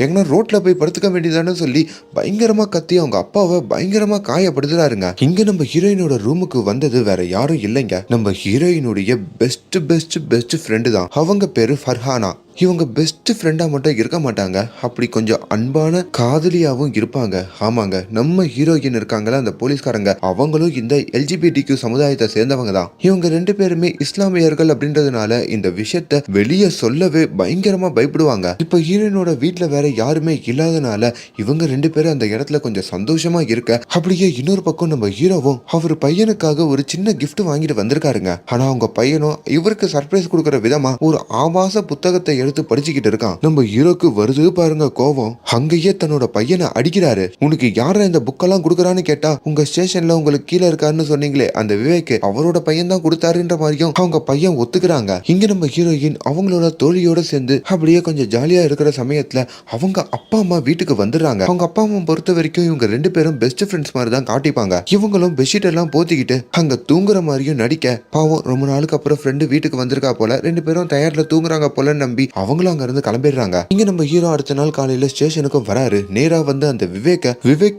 எங்கன்னா ரோட்ல போய் படுத்துக்க வேண்டியதானு சொல்லி பயங்கரமா கத்தி அவங்க அப்பாவை பயங்கரமா காயப்படுத்துறாருங்க. இங்க நம்ம ஹீரோயினோட ரூமுக்கு வந்தது வேற யாரும் இல்லைங்க, நம்ம ஹீரோயினுடைய பெஸ்ட் ஃப்ரெண்டு தான். அவங்க பேரு ஃபர்ஹானா. இவங்க பெஸ்ட் ஃப்ரெண்டா மட்டும் இருக்க மாட்டாங்க, அப்படி கொஞ்சம் அன்பான காதலியாவும் இருப்பாங்க. ஆமாங்க, நம்ம ஹீரோயின் இருக்காங்களா அந்த போலீஸ்காரங்க, அவங்களும் இந்த LGBTQ சமுதாயத்தை சேர்ந்தவங்க தான். இவங்க 2 பேருமே இஸ்லாமியர்கள் அப்படின்றதுனால இந்த விஷயத்த வெளியே சொல்லவே பயங்கரமா பயப்படுவாங்க. இப்ப ஹீரோயினோட வீட்டுல வேற யாருமே இல்லாதனால இவங்க 2 பேரும் அந்த இடத்துல கொஞ்சம் சந்தோஷமா இருக்க, அப்படியே இன்னொரு பக்கம் நம்ம ஹீரோவும் அவர் பையனுக்காக ஒரு சின்ன கிஃப்ட் வாங்கிட்டு வந்திருக்காருங்க. ஆனா அவங்க பையனும் இவருக்கு சர்ப்ரைஸ் கொடுக்கற விதமா ஒரு ஆபாச புத்தகத்தை எடுத்து படிச்சுக்கிட்டு இருக்கான். நம்ம ஹீரோக்கு வருது பாருங்க கோவம், அங்கேயே தன்னோட பையனை அடிக்கிறாரு. உனக்கு யார இந்த புக்கெல்லாம் கொடுக்கறான்னு கேட்டா, உங்க ஸ்டேஷன்ல உங்களுக்கு கீழே இருக்காருன்னு சொன்னீங்களே அந்த விவேக், அவரோட பையன் தான் கொடுத்தாருன்ற மாதிரியும் அவங்க பையன் ஒத்துக்கிறாங்க. இங்க நம்ம ஹீரோயின் அவங்களோட தோழியோட சேர்ந்து அப்படியே கொஞ்சம் ஜாலியா இருக்கிற சமயத்துல அவங்க அப்பா அம்மா வீட்டுக்கு வந்துடுறாங்க. அவங்க அப்பா அம்மா பொறுத்த வரைக்கும் இவங்க 2 பேரும் பெஸ்ட் ஃப்ரெண்ட்ஸ் மாதிரி தான் காட்டிப்பாங்க. இவங்களும் பெட்ஷீட் எல்லாம் போத்திக்கிட்டு அங்க தூங்குற மாதிரியும் நடிக்க, பாவம் ரொம்ப நாளுக்கு அப்புறம் ஃப்ரெண்டு வீட்டுக்கு வந்திருக்கா போல, 2 பேரும் டயர்ல தூங்குறாங்க போல நம்பி அவங்களும் அங்க இருந்து கிளம்பிடுறாங்க. இங்க நம்ம ஹீரோ அடுத்த நாள் காலையில ஸ்டேஷனுக்கும் வராரு. நேரா வந்து அந்த விவேக்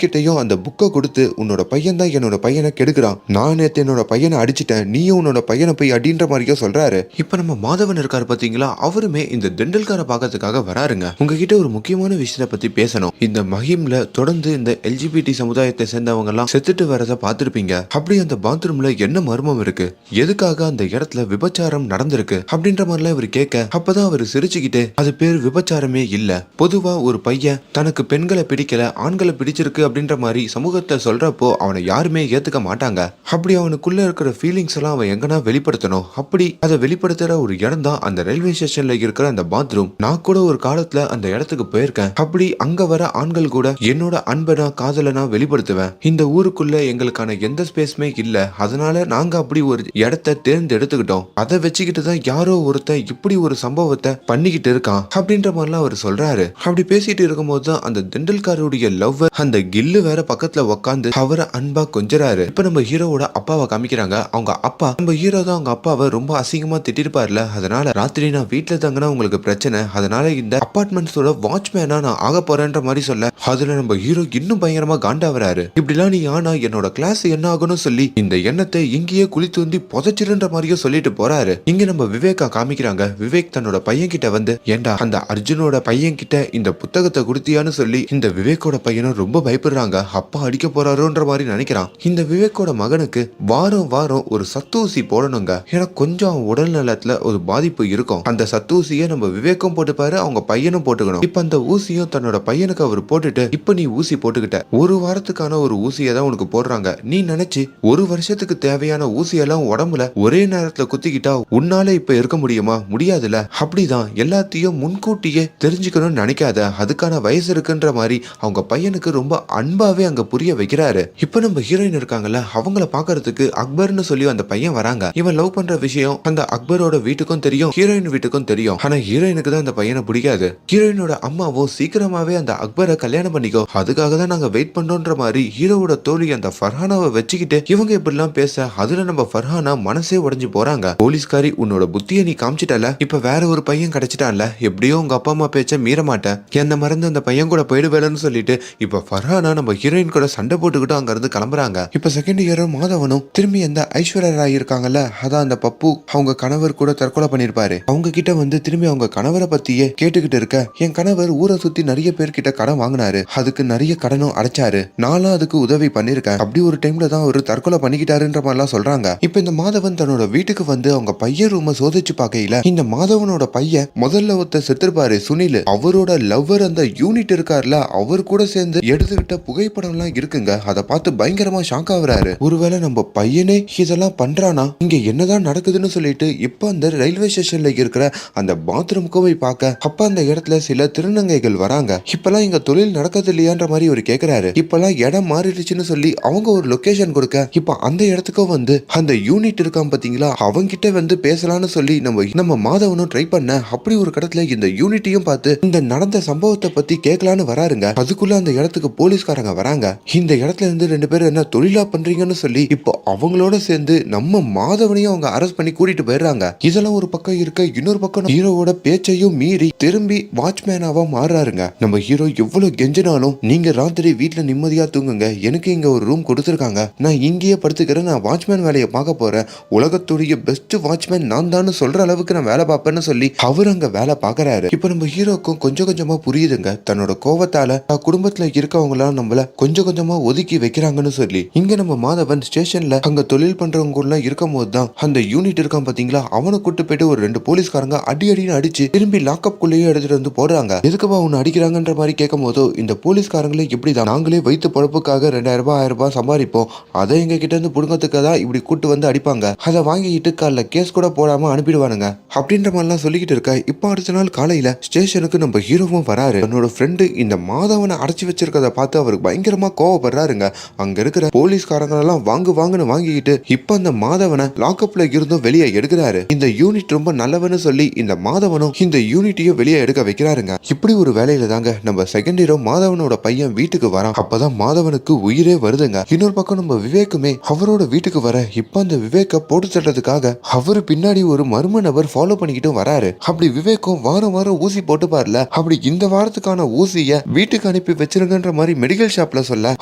கிட்டையும் அந்த புக்கை கொடுத்து, உன்னோட பையன் தான் என்னோட பையனை கெடுக்கிறான், நான் நேத்து என்னோட பையனை அடிச்சிட்டேன், நீயும் உன்னோட பையனை போய் அடின்ற மாதிரியும் சொல்றாரு. இப்ப நம்ம மாதவன் இருக்காரு பாத்தீங்களா, அவருமே இந்த தெண்டல்கார பாக்கிறதுக்காக வராருங்க. உங்ககிட்ட ஒரு முக்கியமான விஷயத்தை பத்தி பேசணும். இந்த மஹிம்ல தொடர்ந்து இந்த LGBT சமுதாயத்தை சேர்ந்தவங்க எல்லாம் செத்துட்டு வரத பாத்திருப்பீங்க. அப்படி அந்த பாத்ரூம்ல என்ன மர்மம் இருக்கு, எதுக்காக அந்த இடத்துல விபச்சாரம் நடந்திருக்கு அப்படின்ற மாதிரிலாம் இவர் கேட்க, அப்பதான் அவர் சிரிச்சுக்கிட்டு, அது பேர் விபச்சாரமே இல்ல, பொதுவா ஒரு பையன் தனக்கு பெண்களை பிடிக்கல ஆண்களை பிடிச்சிருக்கு அப்படின்ற மாதிரி சமூகத்தை சொல்றப்போ அவனை யாருமே ஏத்துக்க மாட்டாங்க. அப்படி அவனுக்குள்ள இருக்கிற ஃபீலிங்ஸ் எல்லாம் அவன் எங்கன்னா வெளிப்படுத்தணும், அப்படி அதை வெளிப்படுத்துற ஒரு இடம் தான் அந்த ரயில்வே ஸ்டேஷன்ல இருக்கிற அந்த பாத்ரூம். நான் கூட ஒரு காலத்துல அந்த இடத்துக்கு போயிருக்கேன். அப்படி அங்க வர ஆண்கள் கூட என்னோட அன்பை காதலை நான் வெளிப்படுத்துவேன். இந்த ஊருக்குள்ள எங்களுக்கான எந்த ஸ்பேஸுமே இல்ல, அதனால நாங்க அப்படி ஒரு இடத்தை தேர்ந்தெடுத்துக்கிட்டோம். அதை வச்சுக்கிட்டு தான் யாரோ ஒருத்தன் இப்படி ஒரு சம்பவத்தை பண்ணிக்கிட்டு இருக்கான் அப்படின்ற மாதிரிலாம் அவர் சொல்றாரு. அப்படி பேசிட்டு இருக்கும்போது தான் அந்த தெண்டல்காருடைய லவ்வர் அந்த கில்லு வேற பக்கத்துல உட்காந்து அவரை அன்பா கொஞ்சறாரு. இப்ப நம்ம ஹீரோவோட அப்பாவை காமிக்கிறாங்க. அவங்க அப்பா, நம்ம ஹீரோ தான் அவங்க அப்பாவை ரொம்ப அசிங்கமா திட்டிருப்பார்ல, அதனால ராத்திரி நான் வீட்டுல தங்கினா உங்களுக்கு பிரச்சனை, அதனால இந்த அபார்ட்மெண்ட்ஸோட வாட்ச்மேனா நான் ஆக போறேன்ற மாதிரி சொல்ல, அதுல நம்ம ஹீரோ இன்னும் பயங்கரமா காண்டாவறாரு. இப்படிலாம் நீ ஆனா என்னோட கிளாஸ் என்ன ஆகணும் சொல்லி இந்த எண்ணத்தை இங்கேயே குழி தூண்டி புதைச்சிருன்ற மாதிரியும் சொல்லிட்டு போறாரு. இங்க நம்ம விவேக்கா காமிக்கிறாங்க. விவேக் தன்னோட பையன் கிட்ட வந்து, ஏண்டா அந்த அர்ஜுனோட பையன் கிட்ட இந்த புத்தகத்தை கொடுத்தியான்னு சொல்லி இந்த விவேக்கோட பையனும் ரொம்ப பயப்படுறாங்க. அப்பா அடிக்க போறாரோன்ற மாதிரி நினைக்கிறான். இந்த விவேக்கோட மகனுக்கு வாரம் வாரம் ஒரு சத்தூசி போடணுங்க, ஏன்னா கொஞ்சம் உடல் நலத்துல ஒரு பாதிப்பு இருக்கும். அந்த சத்தூசியை நம்ம விவேக்கும் போட்டுப்பாரு, அவங்க பையனும் போட்டுக்கணும். இப்ப அந்த ஊசியும் தன்னோட பையனுக்கு அவர் போட்டுட்டு, இப்ப நீ ஊசி போட்டுக்கிட்ட, ஒரு வாரத்துக்கான ஒரு ஊசியை தான் உனக்கு போடுறாங்க, நீ நினைச்சு ஒரு வருஷத்துக்கு தேவையான ஊசியெல்லாம் உடம்புல ஒரே நேரத்துல குத்திக்கிட்டா உன்னால இப்ப இருக்க முடியுமா? முடியாதுல. அப்படிதான் எல்லாத்தையும் முன்கூட்டியே தெரிஞ்சுக்கணும்னு நினைக்காத, அதுக்கான வயசு இருக்குன்ற மாதிரி அவங்க பையனுக்கு ரொம்ப அன்பாவே அங்க புரிய வைக்கிறாரு. இப்ப நம்ம ஹீரோயின் இருக்காங்கல்ல, அவங்கள பாக்குறதுக்கு அக்பர்னு சொல்லி அந்த பையன் வராங்க. இவன் லவ் பண்ற விஷயம் அந்த அக்பரோட வீட்டுக்கும் தெரியும், ஹீரோயின் வீட்டுக்கும் தெரியும். ஆனா ஹீரோயினுக்கு தான் அந்த பையனை பிடிக்காது. ஹீரோயினோட அம்மாவும் சீக்கிரமாவே அந்த அக்பரை கல்யாணம் பண்ணிக்கோ, அதுக்காக தான் நாங்க வெயிட் பண்றோன்ற மாதிரி ஹீரோவோட தோழி அந்த ஃபர்ஹானாவை வச்சுக்கிட்டு இவங்க இப்படிலாம் பேச, அதுல நம்ம ஃபர்ஹானா மனசே உடைஞ்சு போறாங்க. போலீஸ்காரி, உன்னோட புத்தியை நீ காமிச்சிட்டல, இப்ப வேற ஒரு பையன் கிடைச்சிட்டான்ல, எப்படியோ உங்க அப்பா அம்மா பேச்ச மீற மாட்டேன், என்ன மறந்து அந்த பையன் கூட போயிடுவேலன்னு சொல்லிட்டு இப்ப ஃபர்ஹானா நம்ம ஹீரோயின் கூட சண்டை போட்டுக்கிட்டு அங்க இருந்து கிளம்புறாங்க. இப்ப செகண்ட் இயரும் மாதவனும் திரும்பி அந்த ஐஸ்வர்யா ராய் இருக்காங்கல்ல, அதான் அந்த பப்பு, அவங்க கணவர் கூட தற்கொலை பண்ணிருப்பாரு, அவங்க கிட்ட வந்து திரும்பி அவங்க கணவரை பத்தியே கேட்டுக்கிட்டு இருக்க, என் கணவர் ஊரை சுத்தி நிறைய பேர்கிட்ட கடன் வாங்கினாரு, அதுக்கு நிறைய கடனும் அடைச்சாரு, நானும் அதுக்கு உதவி பண்ணிருக்கேன், அப்படி ஒரு டைம்ல தான் அவர் தற்கொலை பண்ணிக்கிட்டாருன்ற மாதிரிலாம் சொல்றாங்க. இப்ப இந்த மாதவன் தன்னோட வீட்டுக்கு வந்து அவங்க பையன் ரூமை சோதிச்சு பார்க்கையில இந்த மாதவனோட பையன் முதல்ல ஒருத்த செத்துருப்பாரு சுனில், அவரோட லவ்வர் அந்த யூனிட் இருக்காருல, அவர் கூட சேர்ந்து எடுத்துக்கிட்ட புகைப்படம் எல்லாம் இருக்குங்க. அதை பார்த்து பயங்கரமா ஷாக் ஆகுறாரு. ஒருவேளை நம்ம பையனே இதெல்லாம் பண்றானா, இங்க என்னதான் நடக்குதுன்னு சொல்லிட்டு இப்ப அந்த ரயில்வே ஸ்டேஷன்ல இருக்கிற அந்த பாத்ரூமுக்கு போய் பார்க்க, அப்ப அந்த இடத்துல சில திருநங்கைகள் வராங்க. இப்பெல்லாம் இங்க தொழில் நடக்கிறது இல்லையான்ற மாதிரி ஒரு கேக்குறாரு. இப்பெல்லாம் இடம் மாறிடுச்சுன்னு சொல்லி அவங்க ஒரு லொகேஷன் கொடுக்க, இப்ப அந்த இடத்துக்கும் வந்து அந்த யூனிட் இருக்கான் பாத்தீங்களா, அவங்க கிட்ட வந்து பேசலாம்னு சொல்லி நம்ம மாதவனும் ட்ரை பண்ண, அப்படி ஒரு கடத்துல இந்த யூனிட்டியும் பார்த்து இந்த நடந்த சம்பவத்தை பத்தி கேட்கலான்னு வராருங்க. அதுக்குள்ள அந்த இடத்துக்கு போலீஸ்காரங்க வராங்க. இந்த இடத்துல இருந்து 2 பேரும் என்ன தொழிலா பண்றீங்கன்னு சொல்லி இப்போ அவங்களோட சேர்ந்து நம்ம மாதவனையும் அவங்க அரெஸ்ட் பண்ணி கூட்டிட்டு போயிடுறாங்க. இதெல்லாம் ஒரு பக்கம் இருக்க, இன்னொரு பக்கம் ஹீரோவோட பேச்சையும் மீறி திரும்பி வாட்ச்மேனாவா மாறுறாருங்க. நம்ம ஹீரோ எவ்வளவு கெஞ்சினாலும் நீங்க ராத்திரி வீட்டுல நிம்மதியா தூங்குங்க, எனக்கு இங்க ஒரு ரூம் கொடுத்துருக்காங்க, நான் இங்கேயே படுத்துக்கிறேன், நான் வாட்ச்மேன் வேலையை பார்க்க போறேன், உலகத்துடைய பெஸ்ட் வாட்ச்மேன் நான் தான் சொல்ற அளவுக்கு நான் வேலை பார்ப்பேன்னு சொல்லி அவர் அங்க வேலை பாக்குறாரு. இப்ப நம்ம ஹீரோக்கும் கொஞ்சம் கொஞ்சமா புரியுதுங்க, தன்னோட கோவத்தால குடும்பத்துல இருக்கவங்களாம் நம்மள கொஞ்சம் கொஞ்சமா ஒதுக்கி வைக்கிறாங்கன்னு சொல்லி. இங்க நம்ம மாதவன் ஸ்டேஷன்ல அங்க தொழில் பண்றவங்க எல்லாம் இருக்கும் போதுதான் அந்த யூனிட் இருக்கான் பாத்தீங்களா, அவனை கூட்டு போயிட்டு ஒரு 2 போலீஸ்காரங்க அடின்னு அடிச்சு திரும்பி லாக்அப் குள்ளேயே எடுத்துட்டு வந்து போடுறாங்க. எதுக்குப்பா உன்னை அடிக்கிறாங்கன்ற மாதிரி கேட்கும் போதோ இந்த போலீஸ்காரங்களே இப்படிதான், நாங்களே வைத்து பழப்புக்காக 2000 ரூபாய் 1000 ரூபாய் சம்பாதிப்போம், அதை எங்க கிட்ட இருந்து புடுங்கத்துக்கு தான் இப்படி கூட்டு வந்து அடிப்பாங்க, அதை வாங்கிட்டு காலைல கேஸ் கூட போடாம அனுப்பிடுவானுங்க அப்படின்ற மாதிரிலாம் சொல்லிக்கிட்டு இருக்க. இப்போ அடுத்த நாள் காலையில ஸ்டேஷனுக்கு நம்ம ஹீரோவும் வராரு. என்னோட ஃப்ரெண்டு இந்த மாதவனை அடைச்சி வச்சிருக்கத பார்த்து அவருக்கு பயங்கரமா கோவப்படுறாருங்க. அங்க இருக்கிற போலீஸ்காரங்க எல்லாம் வாங்குன்னு வாங்கிக்கிட்டு இப்ப அந்த மாதவனை லாக்அப்ல இருந்தும் வெளியே எடுக்கிறாரு. இந்த யூனிட் ரொம்ப நல்லவன்னு சொல்லி இந்த மாதவனும் இந்த யூனிட்டையும் வெளியே எடுக்க வைக்கிறாருங்க. இப்படி ஒரு வேலையில தாங்க நம்ம செகண்ட் ஹீரோ மாதவனோட பையன் வீட்டுக்கு வரான். அப்பதான் மாதவனுக்கு உயிரே வருதுங்க. இன்னொரு பக்கம் நம்ம விவேக்குமே அவரோட வீட்டுக்கு வர இப்ப அந்த விவேக்க போட்டு தள்ளுறதுக்காக அவரு பின்னாடி ஒரு மர்ம நபர் ஃபாலோ பண்ணிக்கிட்டு வராரு. அப்படி விவேக்கும் வாரம் வாரம் ஊசி போட்டு பாருல, அப்படி இந்த வாரத்துக்கான ஊசிய வீட்டுக்கு அனுப்பி வச்சிருங்கன்ற மாதிரி மெடிக்கல் ஷாப்ல சொல்ல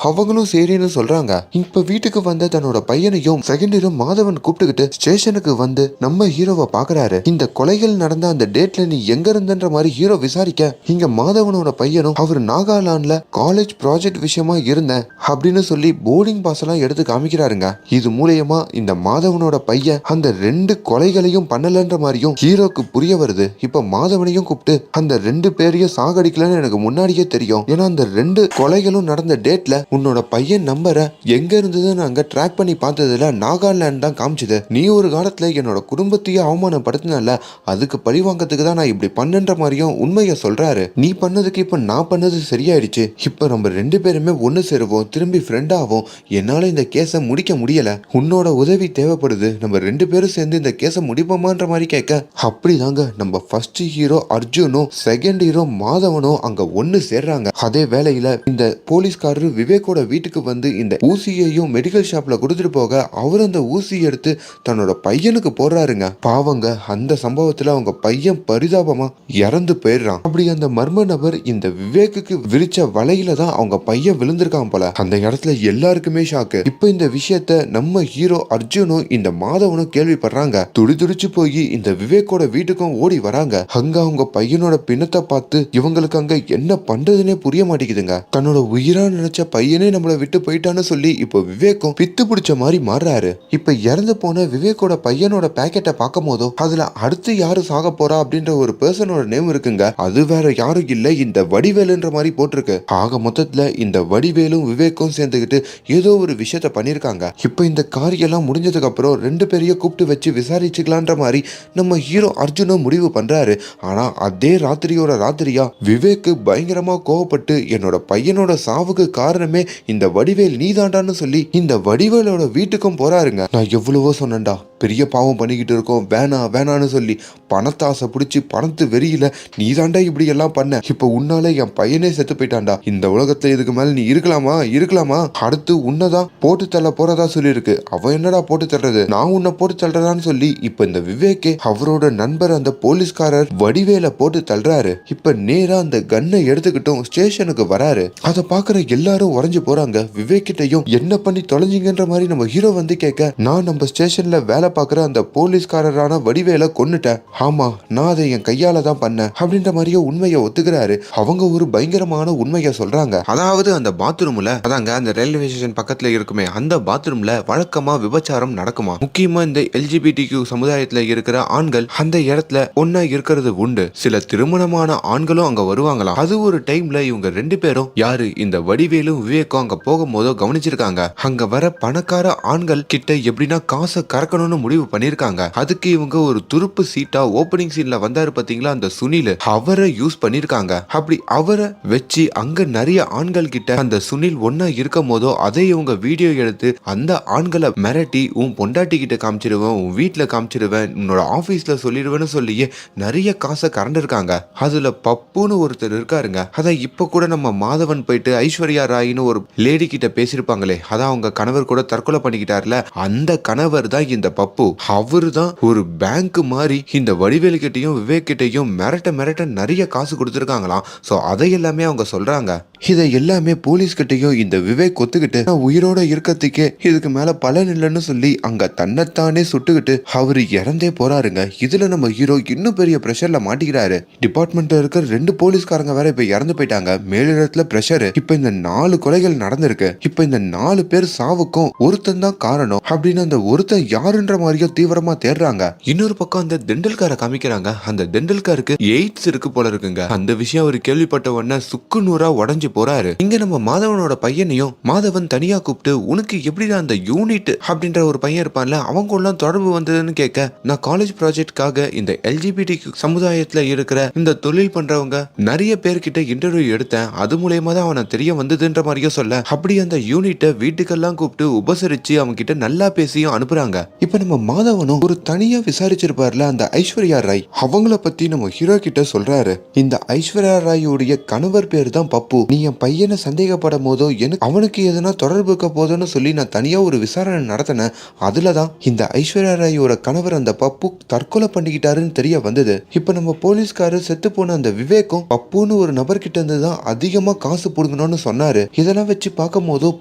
அவங்களும் சரின்னு சொல்றாங்க. இப்ப வீட்டுக்கு வந்த தன்னோட பையனையும் செகண்ட் ஹீரோ மாதவன் கூப்பிட்டுக்கிட்டு ஸ்டேஷனுக்கு வந்து நம்ம ஹீரோவை பாக்குறாரு. இந்த கொலைகள் நடந்த அந்த டேட்ல நீ எங்க இருந்தன்ற மாதிரி ஹீரோ விசாரிக்க இங்க மாதவனோட பையனும் அவர் நாகாலாந்துல காலேஜ் ப்ராஜெக்ட் விஷயமா இருந்தேன் அப்படின்னு சொல்லி போர்டிங் பாஸ் எல்லாம் எடுத்து காமிக்கிறாருங்க. இது மூலமா இந்த மாதவனோட பையன் அந்த 2 கொலைகளையும் பண்ணலன்ற மாதிரியும் ஹீரோக்கு புரிய வருது. இப்ப மாதவனையும் கூப்பிட்டு அந்த 2 பேரையும் சாகடிக்கலன்னு எனக்கு முன்னாடியே தெரியும், ஏன்னா அந்த 2 கொலைகளும் நடந்த டேட்ல உன்னோட பையன் நம்பரை எங்க இருந்ததுன்னு அங்க ட்ராக் பண்ணி பார்த்ததுல நாகாலாந்து தான் காமிச்சது, நீ ஒரு காலத்துல என்னோட குடும்பத்தையே அவமானப்படுத்தினால அதுக்கு பழி வாங்கறதுக்கு தான் நான் இப்படி பண்ணன்ற மாதிரியும் உண்மையை சொல்றாரு. நீ பண்ணதுக்கு இப்ப நான் பண்ணது சரியாயிடுச்சு, இப்ப நம்ம 2 பேருமே ஒன்னு சேருவோம், திரும்பி ஃப்ரெண்ட் ஆகும், என்னால இந்த கேஸை முடிக்க முடியல, உன்னோட உதவி தேவைப்படுது, நம்ம 2 பேரும் சேர்ந்து இந்த கேஸை முடிப்போமான்ற மாதிரி கேட்க அப்படிதாங்க நம்ம ஃபர்ஸ்ட் ஹீரோ அர்ஜுனும் செகண்ட் ஹீரோ மாதவனும் அங்க ஒன்னு சேர்றாங்க. அதே வேளையில இந்த போலீஸ்காரரு விவேக்கோட வீட்டுக்கு வந்து இந்த ஊசியையும் மெடிக்கல் ஷாப்ல கொடுத்துட்டு போக அவர் அந்த ஊசி எடுத்து தன்னோட பையனுக்கு போடுறாருங்க. பாவங்க அந்த சம்பவத்துல அவங்க பையன் பரிதாபமா இறந்து போயிடுறான். அப்படி அந்த மர்ம நபர் இந்த விவேக்குக்கு விரிச்ச வலையில தான் அவங்க பையன் விழுந்திருக்கான் போல. அந்த இடத்துல எல்லாருக்குமே ஷாக்கு. இப்ப இந்த விஷயத்த நம்ம ஹீரோ அர்ஜுனும் இந்த மாதவனும் கேள்விப்படுறாங்க. துடிதுடிச்சு போய் இந்த விவேக்கோட வீட்டுக்கும் ஓடி வராங்க. அங்க அவங்க பையனோட பிணத்தை பார்த்து இவங்களுக்கு அங்க என்ன பண்றதுன்னே புரிய மாட்டேங்குதுங்க. தன்னோட உயிரா நினைச்ச பையனே நம்மளை விட்டு போயிட்டான்னு சொல்லி இப்போ விவேக்கும் பித்து பிடிச்ச மாதிரி மாறுறாரு. இப்ப இறந்து போன விவேக்கோட பையனோட பேக்கெட்டை பார்க்கும் போதோ அதுல அடுத்து யாரு சாக போறா அப்படின்ற ஒரு பர்சனோட நேம் இருக்குங்க. அது வேற யாரும் இல்ல, இந்த வடிவேலுன்ற மாதிரி போட்டிருக்கு. ஆக மொத்தத்துல இந்த வடிவேலும் விவேக்கும் சேர்ந்துக்கிட்டு ஏதோ ஒரு விஷயத்த பண்ணிருக்காங்க. இப்ப இந்த காரியெல்லாம் முடிஞ்சதுக்கு அப்புறம் 2 பேரையும் கூப்பிட்டு வச்சு விசாரிச்சுக்கலான்ற மாதிரி நம்ம ஹீரோ அர்ஜுனும் முடிவு பண்றாரு. ஆனா அதே ராத்திரியா விவேக்கு பயங்கரமா கோவப்பட்டு என்னோட பையனோட சாவுக்கு காரணமே இந்த வடிவேல் நீதாண்டான்னு சொல்லி இந்த வடிவேலோட வீட்டுக்கும் போறாருங்க. நான் எவ்வளவோ சொன்னேன்டா, பெரிய பாவம் பண்ணிக்கிட்டு இருக்கோம், வேணான்னு சொல்லி பணத்தாசை பிடிச்சி பணத்து வெறியில நீதாண்டா இப்படி எல்லாம் பண்ண, இப்ப உன்னால என் பையனே செத்து போயிட்டான்டா, இந்த உலகத்துல இதுக்கு மேல நீ இருக்கலாமா அடுத்து உன்னதான் போட்டு தள்ள போறதா சொல்லியிருக்கு, அவன் என்னடா போட்டு தள்ளுறது, நான் உன்னை போட்டு தள்ளுறதான்னு சொல்லி இப்ப இந்த விவேக்கே அவரோட நண்பர் அந்த போலீஸ்காரர் வடிவேல போட்டு தள்ளுறாரு. இப்ப நேரா அந்த கன்னை எடுத்துக்கிட்டும் ஸ்டேஷனுக்கு வராரு. அதை பாக்குற எல்லாரும் உறைஞ்சு போறாங்க. விவேக் கிட்டையும் என்ன பண்ணி தொலைஞ்சிங்கன்ற மாதிரி நம்ம ஹீரோ வந்து கேட்க, நான் நம்ம ஸ்டேஷன்ல வேலை பார்க்குற அந்த போலீஸ்காரரான வடிவேல கொன்னுட்டேன், ஆமா நான் அதை என் கையால தான் பண்ணேன் அப்படின்ற மாதிரியே உண்மையை ஒத்துக்கிறாரு. அவங்க ஒரு பயங்கரமான உண்மையை சொல்றாங்க. அதாவது அந்த பாத்ரூம்ல அதாங்க அந்த ரயில்வே ஸ்டேஷன் பக்கத்துல இருக்குமே அந்த பாத்ரூம்ல வழக்கமா விபச்சாரம் நடக்குமா. முக்கியமா இந்த எல்ஜிபிடிக்யூ சமுதாயத்துல இருக்கிற ஆண்கள் அந்த இடத்துல ஒன்னா இருக்கிறது உண்டு. சில திருமணமான ஆண்களும் அங்க வருவாங்களாம். அது ஒரு டைம்ல இவங்க 2 பேரும் யாரு இந்த வடிவேலும் விவேக்கும் அங்க போகும்போதோ கவனிச்சிருக்காங்க. அங்க வர பணக்கார ஆண்கள் கிட்ட எப்படின்னா காசை கறக்கணும்னு முடிவு பண்ணிருக்காங்க. அதுக்கு இவங்க ஒரு துருப்பு சீட்டா ஓபனிங் சீன்ல வந்தாரு பாத்தீங்களா அந்த சுனில், அவரை யூஸ் பண்ணிருக்காங்க. அப்படி அவரை வச்சு அங்க நிறைய ஆண்கள் கிட்ட அந்த சுனில் ஒன்னா இருக்கும் போதோ அதை இவங்க வீடியோ எடுத்து அந்த ஆண்களை மிரட்டி உன் பொண்டாட்டி கிட்ட காமிச்சிருவேன், உன் வீட்டுல காமிச்சிருவேன், உன்னோட ஆபீஸ்ல சொல்லிடுவேன்னு சொல்லியே நிறைய காசை கறந்துருக்காங்க. அதுல பப்புன்னு ஒருத்தர் இருக்காருங்க. அதான் இப்ப கூட நம்ம மாதவன் போயிட்டு ஐஸ்வர்யா ராயின்னு ஒரு லேடி கிட்ட பேசியிருப்பாங்களே, அதான் அவங்க கணவர் கூட தற்கொலை பண்ணிக்கிட்டாருல, அந்த கணவர் தான் இந்த பப்பு. அவரு தான் ஒரு பேங்க் மாதிரி இந்த வடிவேலு கிட்டையும் விவேக் கிட்டையும் மிரட்ட மிரட்ட நிறைய காசு கொடுத்துருக்காங்களாம். சோ அதை எல்லாமே அவங்க சொல்றாங்க. இதை எல்லாமே போலீஸ் கிட்டையும் இந்த விவேக் ஒத்துக்கிட்டு நான் உயிரோட இருக்கிறதுக்கே இதுக்கு மேல பலன் இல்லைன்னு சொல்லி அங்க தன்னைத்தானே சுட்டுக்கிட்டு அவரு இறந்தே போறாருங்க. இதுல நம்ம ஹீரோ இன்னும் பெரிய பிரஷர்ல மாட்டிக்கிறாரு. டிபார்ட்மெண்ட்ல இருக்க 2 போலீஸ்காரங்க வேற இப்ப இறந்து போயிட்டாங்க. மேலிடத்துல பிரஷர். இப்ப இந்த 4 கொலைகள் நடந்திருக்கு. இப்ப இந்த 4 பேர் சாவுக்கும் ஒருத்தன் தான் காரணம் அப்படின்னு அந்த ஒருத்தன் யாருன்ற மாதிரியோ தீவிரமா தேடுறாங்க. இன்னொரு பக்கம் அந்த தெண்டல்காரை காமிக்கிறாங்க. அந்த தெண்டல்காருக்கு எய்ட்ஸ் இருக்கு போல இருக்குங்க. அந்த விஷயம் அவர் கேள்விப்பட்ட உடனே சுக்கு நூறா உடஞ்சு போறாரு. இங்க நம்ம மாதவனோட பையனையும் மாதவன் தனியா கூப்பிட்டு உனக்கு எப்படிடா அந்த யூனிட் அப்படின்ற ஒரு பையன் இருப்பான்ல அவங்க எல்லாம் தொடர்பு வந்ததுன்னு கேட்க, நான் காலேஜ் ப்ராஜெக்ட்காக இந்த எல்ஜிபிடி சமுதாயத்துல இருக்கிற இந்த தொழில் பண்றவங்க நிறைய பேர்கிட்ட இன்டர்வியூ எடுத்தேன், அது மூலயமா தான் அவனை தெரிய வந்ததுன்ற மாதிரியே சொல்ல, அப்படி அந்த யூனிட்டை வீட்டுக்கெல்லாம் கூப்பிட்டு உபசரிச்சு அவங்க கிட்ட நல்லா பேசியும் அனுப்புறாங்க. இப்ப நம்ம மாதவனும் ஒரு தனியா விசாரிச்சிருப்பார்ல அந்த ஐஸ்வர்யா ராய், அவங்கள பத்தி நம்ம ஹீரோ கிட்ட சொல்றாரு. இந்த ஐஸ்வர்யா ராயோடைய கணவர் பேர் தான் பப்பு. நீ என் பையனை சந்தேகப்படும் போதோ எனக்கு அவனுக்கு எதனா தொடர்பு இருக்க போதோன்னு சொல்லி நான் தனியா ஒரு விசாரணை நடத்தினேன். அதுலதான் இந்த ஐஸ்வர்யா ராயோட கணவர் அந்த பப்பு தற்கொலை பண்ணிக்கிட்டாருன்னு தெரிய வந்தது. இப்ப நம்ம போலீஸ்காரர் செத்து போன அந்த விவேக்கும் பப்புன்னு ஒரு நபர்கிட்ட இருந்து தான் அதிகமா காசு புடுங்கணும்னு சொன்னாரு. இதெல்லாம் வச்சு பார்க்கும் போதோ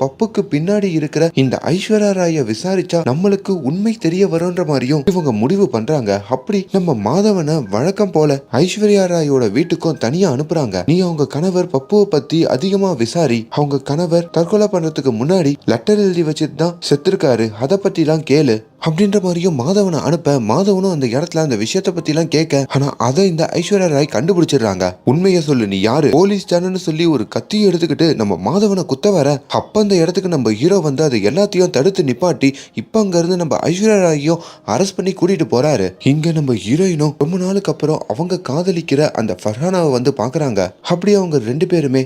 பப்புக்கு பின்னாடி இருக்கிற இந்த ஐஸ்வர்யா ராய விசாரிச்சா நம்மளுக்கு உண்மை தெரிய வரும்ன்ற மாதிரியும் இவங்க முடிவு பண்றாங்க. அப்படி நம்ம மாதவனை வழக்கம் போல ஐஸ்வர்யா ராயோட வீட்டுக்கும் தனியா அனுப்புறாங்க. நீ அவங்க கணவர் பப்புவை பத்தி அதிகமா விசாரி, அவங்க கணவர் தற்கொலை பண்றதுக்கு முன்னாடி லெட்டர் எழுதி வச்சுட்டு தான் செத்துருக்காரு, அதை பத்தி எல்லாம் கேளு அப்படின்ற மாதிரியும் மாதவனை அனுப்ப, மாதவனும் அந்த இடத்துல அந்த விஷயத்த பத்தி எல்லாம் கேட்க, ஆனா அதை இந்த ஐஸ்வர்யா ராய் கண்டுபிடிச்சிடுறாங்க. உண்மையை சொல்லு, நீ யாரு, போலீஸ் தானு சொல்லி ஒரு கத்தியை எடுத்துக்கிட்டு நம்ம மாதவனை குத்த வர, அப்ப அந்த இடத்துக்கு நம்ம ஹீரோ வந்து அதை எல்லாத்தையும் தடுத்து நிப்பாட்டி இப்ப அங்க இருந்து நம்ம ஐஸ்வர்யா ராயையும் அரெஸ்ட் பண்ணி கூட்டிட்டு போறாரு. இங்க நம்ம ஹீரோயினும் ரொம்ப நாளுக்கு அப்புறம் அவங்க காதலிக்கிற அந்த ஃபர்ஹானாவை வந்து பாக்குறாங்க. அப்படி அவங்க 2 பேருமே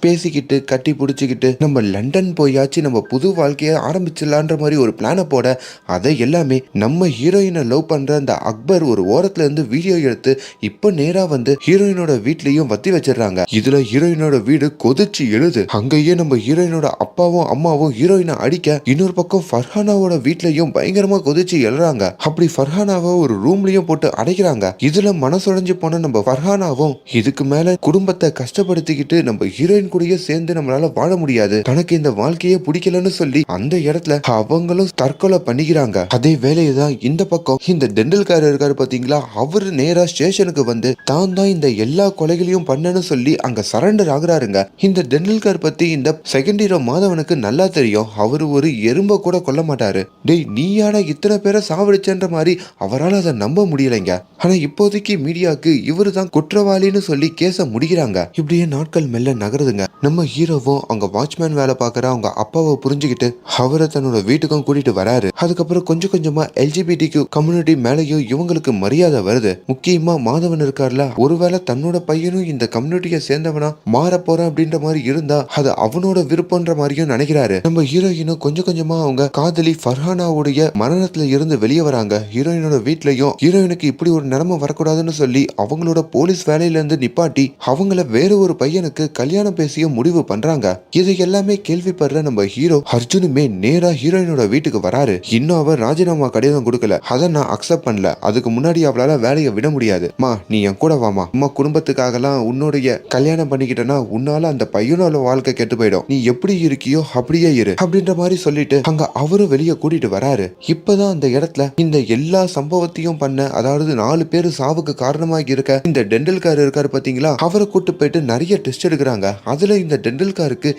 பேசிக்கிட்டு கட்டி பிடிச்சிக்கிட்டு நம்ம லண்டன் போயாச்சு நம்ம புது வாழ்க்கையை ஆரம்பிச்சிடலான்ற மாதிரி ஒரு பிளானை போட, அதை எல்லாமே நம்ம ஹீரோயினை லவ் பண்ற அந்த அக்பர் ஒரு ஓரத்துல இருந்து வீடியோ எடுத்து இப்ப நேரா வந்து ஹீரோயினோட வீட்லயும் வத்தி வச்சிடறாங்க. இதுல ஹீரோயினோட வீடு கொதிச்சு எழுது. அங்கேயே நம்ம ஹீரோயினோட அப்பாவும் அம்மாவும் ஹீரோயினை அடிக்க, இன்னொரு பக்கம் ஃபர்ஹானாவோட வீட்லயும் பயங்கரமா கொதிச்சு எழுறாங்க. அப்படி ஃபர்ஹானாவை ஒரு ரூம்லயும் போட்டு அடைக்கிறாங்க. இதுல மனசுடைஞ்சு போன நம்ம ஃபர்ஹானாவும் இதுக்கு மேல குடும்பத்தை கஷ்டப்படுத்திக்கிட்டு நம்ம ஹீரோயின் கூடயே சேர்ந்து நம்மளால வாழ முடியாது, தனக்கு இந்த வாழ்க்கையே பிடிக்கலன்னு சொல்லி அந்த இடத்துல அவங்களும் தற்கொலை பண்ணிக்கிறாங்க. அதே வேலையதான் இந்த பக்கம் இந்த தெண்டல்காரர் இருக்காரு பாத்தீங்களா, அவரு நேரா ஸ்டேஷனுக்கு வந்து தான் தான் இந்த எல்லா கொலைகளையும் பண்ணன்னு சொல்லி அங்க சரண்டர் ஆகுறாருங்க. இந்த தெண்டல்கார் பத்தி இந்த செகண்ட் ஹீரோ மாதவனுக்கு நல்லா தெரியும். அவரு ஒரு எறும்ப கூட கொல்ல மாட்டாரு. டேய் நீயாடா இத்தனை பேரை சாவடிச்சன்ற மாதிரி அவரால் அதை நம்ப முடியலைங்க. ஆனா இப்போதைக்கு மீடியாவுக்கு இவரு தான் குற்றவாளின்னு சொல்லி கேச முடிக்கிறாங்க. இப்படியே நாட்கள் மெல்ல நகருதுங்க. நம்ம ஹீரோவும் அவங்க வாட்ச்மேன் வேலை பார்க்குற அவங்க அப்பாவை புரிஞ்சுக்கிட்டு அவரை தன்னோட வீட்டுக்கும் கூட்டிட்டு வராரு. அதுக்கப்புறம் கொஞ்சம் கொஞ்சமா எல்ஜிபிடிக்கு கம்யூனிட்டி மேலேயும் இவங்களுக்கு மரியாதை வருது. முக்கியமா மாதவன் இருக்கார்ல, ஒருவேளை தன்னோட பையனும் இந்த கம்யூனிட்டியை சேர்ந்தவனா மாற போறான் அப்படின்ற மாதிரி இருந்தா அது அவனோட விருப்பம்ன்ற மாதிரியும் நினைக்கிறாரு. நம்ம ஹீரோயினும் கொஞ்சம் கொஞ்சமா அவங்க காதலி ஃபர்ஹானாவுடைய மரணத்துல இருந்து வெளியே வராங்க. ஹீரோயினோட வீட்லயும் ஹீரோயினுக்கு இப்படி ஒரு நிலைமை வரக்கூடாதுன்னு சொல்லி அவங்களோட போலீஸ் வேலையில இருந்து நிப்பாட்டி அவங்கள வேற ஒரு பையனுக்கு கல்யாணம் பேசியும் முடிவு பண்றாங்க. இது எல்லாமே கேள்விப்படுற நம்ம ஹீரோ அர்ஜுனுமே நேரா ஹீரோயினோட வீட்டுக்கு வராரு. இன்னும் அவர் ராஜினாமா கடிதம் கொடுக்கல, அதை நான் அக்செப்ட் பண்ணல, அதுக்கு முன்னாடி அவளால வேலையை விட முடியாது, மா நீ என் கூட வாமா, அம்மா குடும்பத்துக்காகலாம் உன்னுடைய கல்யாணம் பண்ணிக்கிட்டனா உன்னால அந்த பையனோட வாழ்க்கை கெட்டு போயிடும், நீ எப்படி இருக்கியோ அப்படியே இரு அப்படின்ற மாதிரி சொல்லிட்டு அங்க அவரும் வெளியே கூட்டிட்டு வராரு. இப்பதான் அந்த இடத்துல இந்த எல்லா சம்பவத்தையும் பண்ண, அதாவது 4 பேரு சாவுக்கு காரணமாக இருக்க இந்த டெண்டல்கார் இருக்காரு பாத்தீங்களா, அவரை கூட்டு போயிட்டு நிறைய டெஸ்ட் எடுக்கிறாங்க. அதுல இந்த டெண்டல்காருக்கு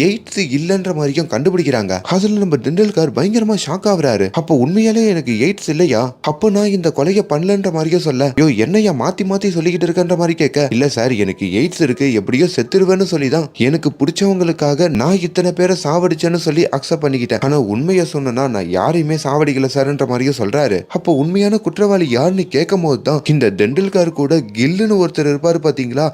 எய்ட்ஸ் இல்லன்ற மாதிரியும் கண்டுபிடிக்கிறாங்க. அதுல நம்ம டெண்டல்கார் பயங்கரமா ஷாக் ஆகுறாரு. அப்ப உண்மையாலே எனக்கு எய்ட்ஸ் இல்லையா, அப்ப நான் இந்த கொலையை பண்ணலன்ற மாதிரியே சொல்ல, யோ என்னையா மாத்தி மாத்தி சொல்லிக்கிட்டு இருக்கன்ற மாதிரி கேட்க, இல்ல சார் எனக்கு எய்ட்ஸ் இருக்கு, எப்படியோ செத்துருவேன்னு சொல்லிதான் எனக்கு பிடிச்சவங்களுக்காக நான் இத்தனை பேரை சாவடிச்சேன்னு சொல்லி அக்செப்ட் பண்ணிக்கிட்டேன், ஆனா உண்மையை சொன்னா நான் யாரையுமே சாவடிக்கல சார்ன்ற மாதிரியும் சொல்றாரு. அப்போ உண்மையான குற்றவாளி யாருன்னு கேட்கும் போதுதான் இந்த டெண்டல்கார் கூட கில்லுன்னு ஒருத்தர் இருப்பாரு பாத்தீங்களா,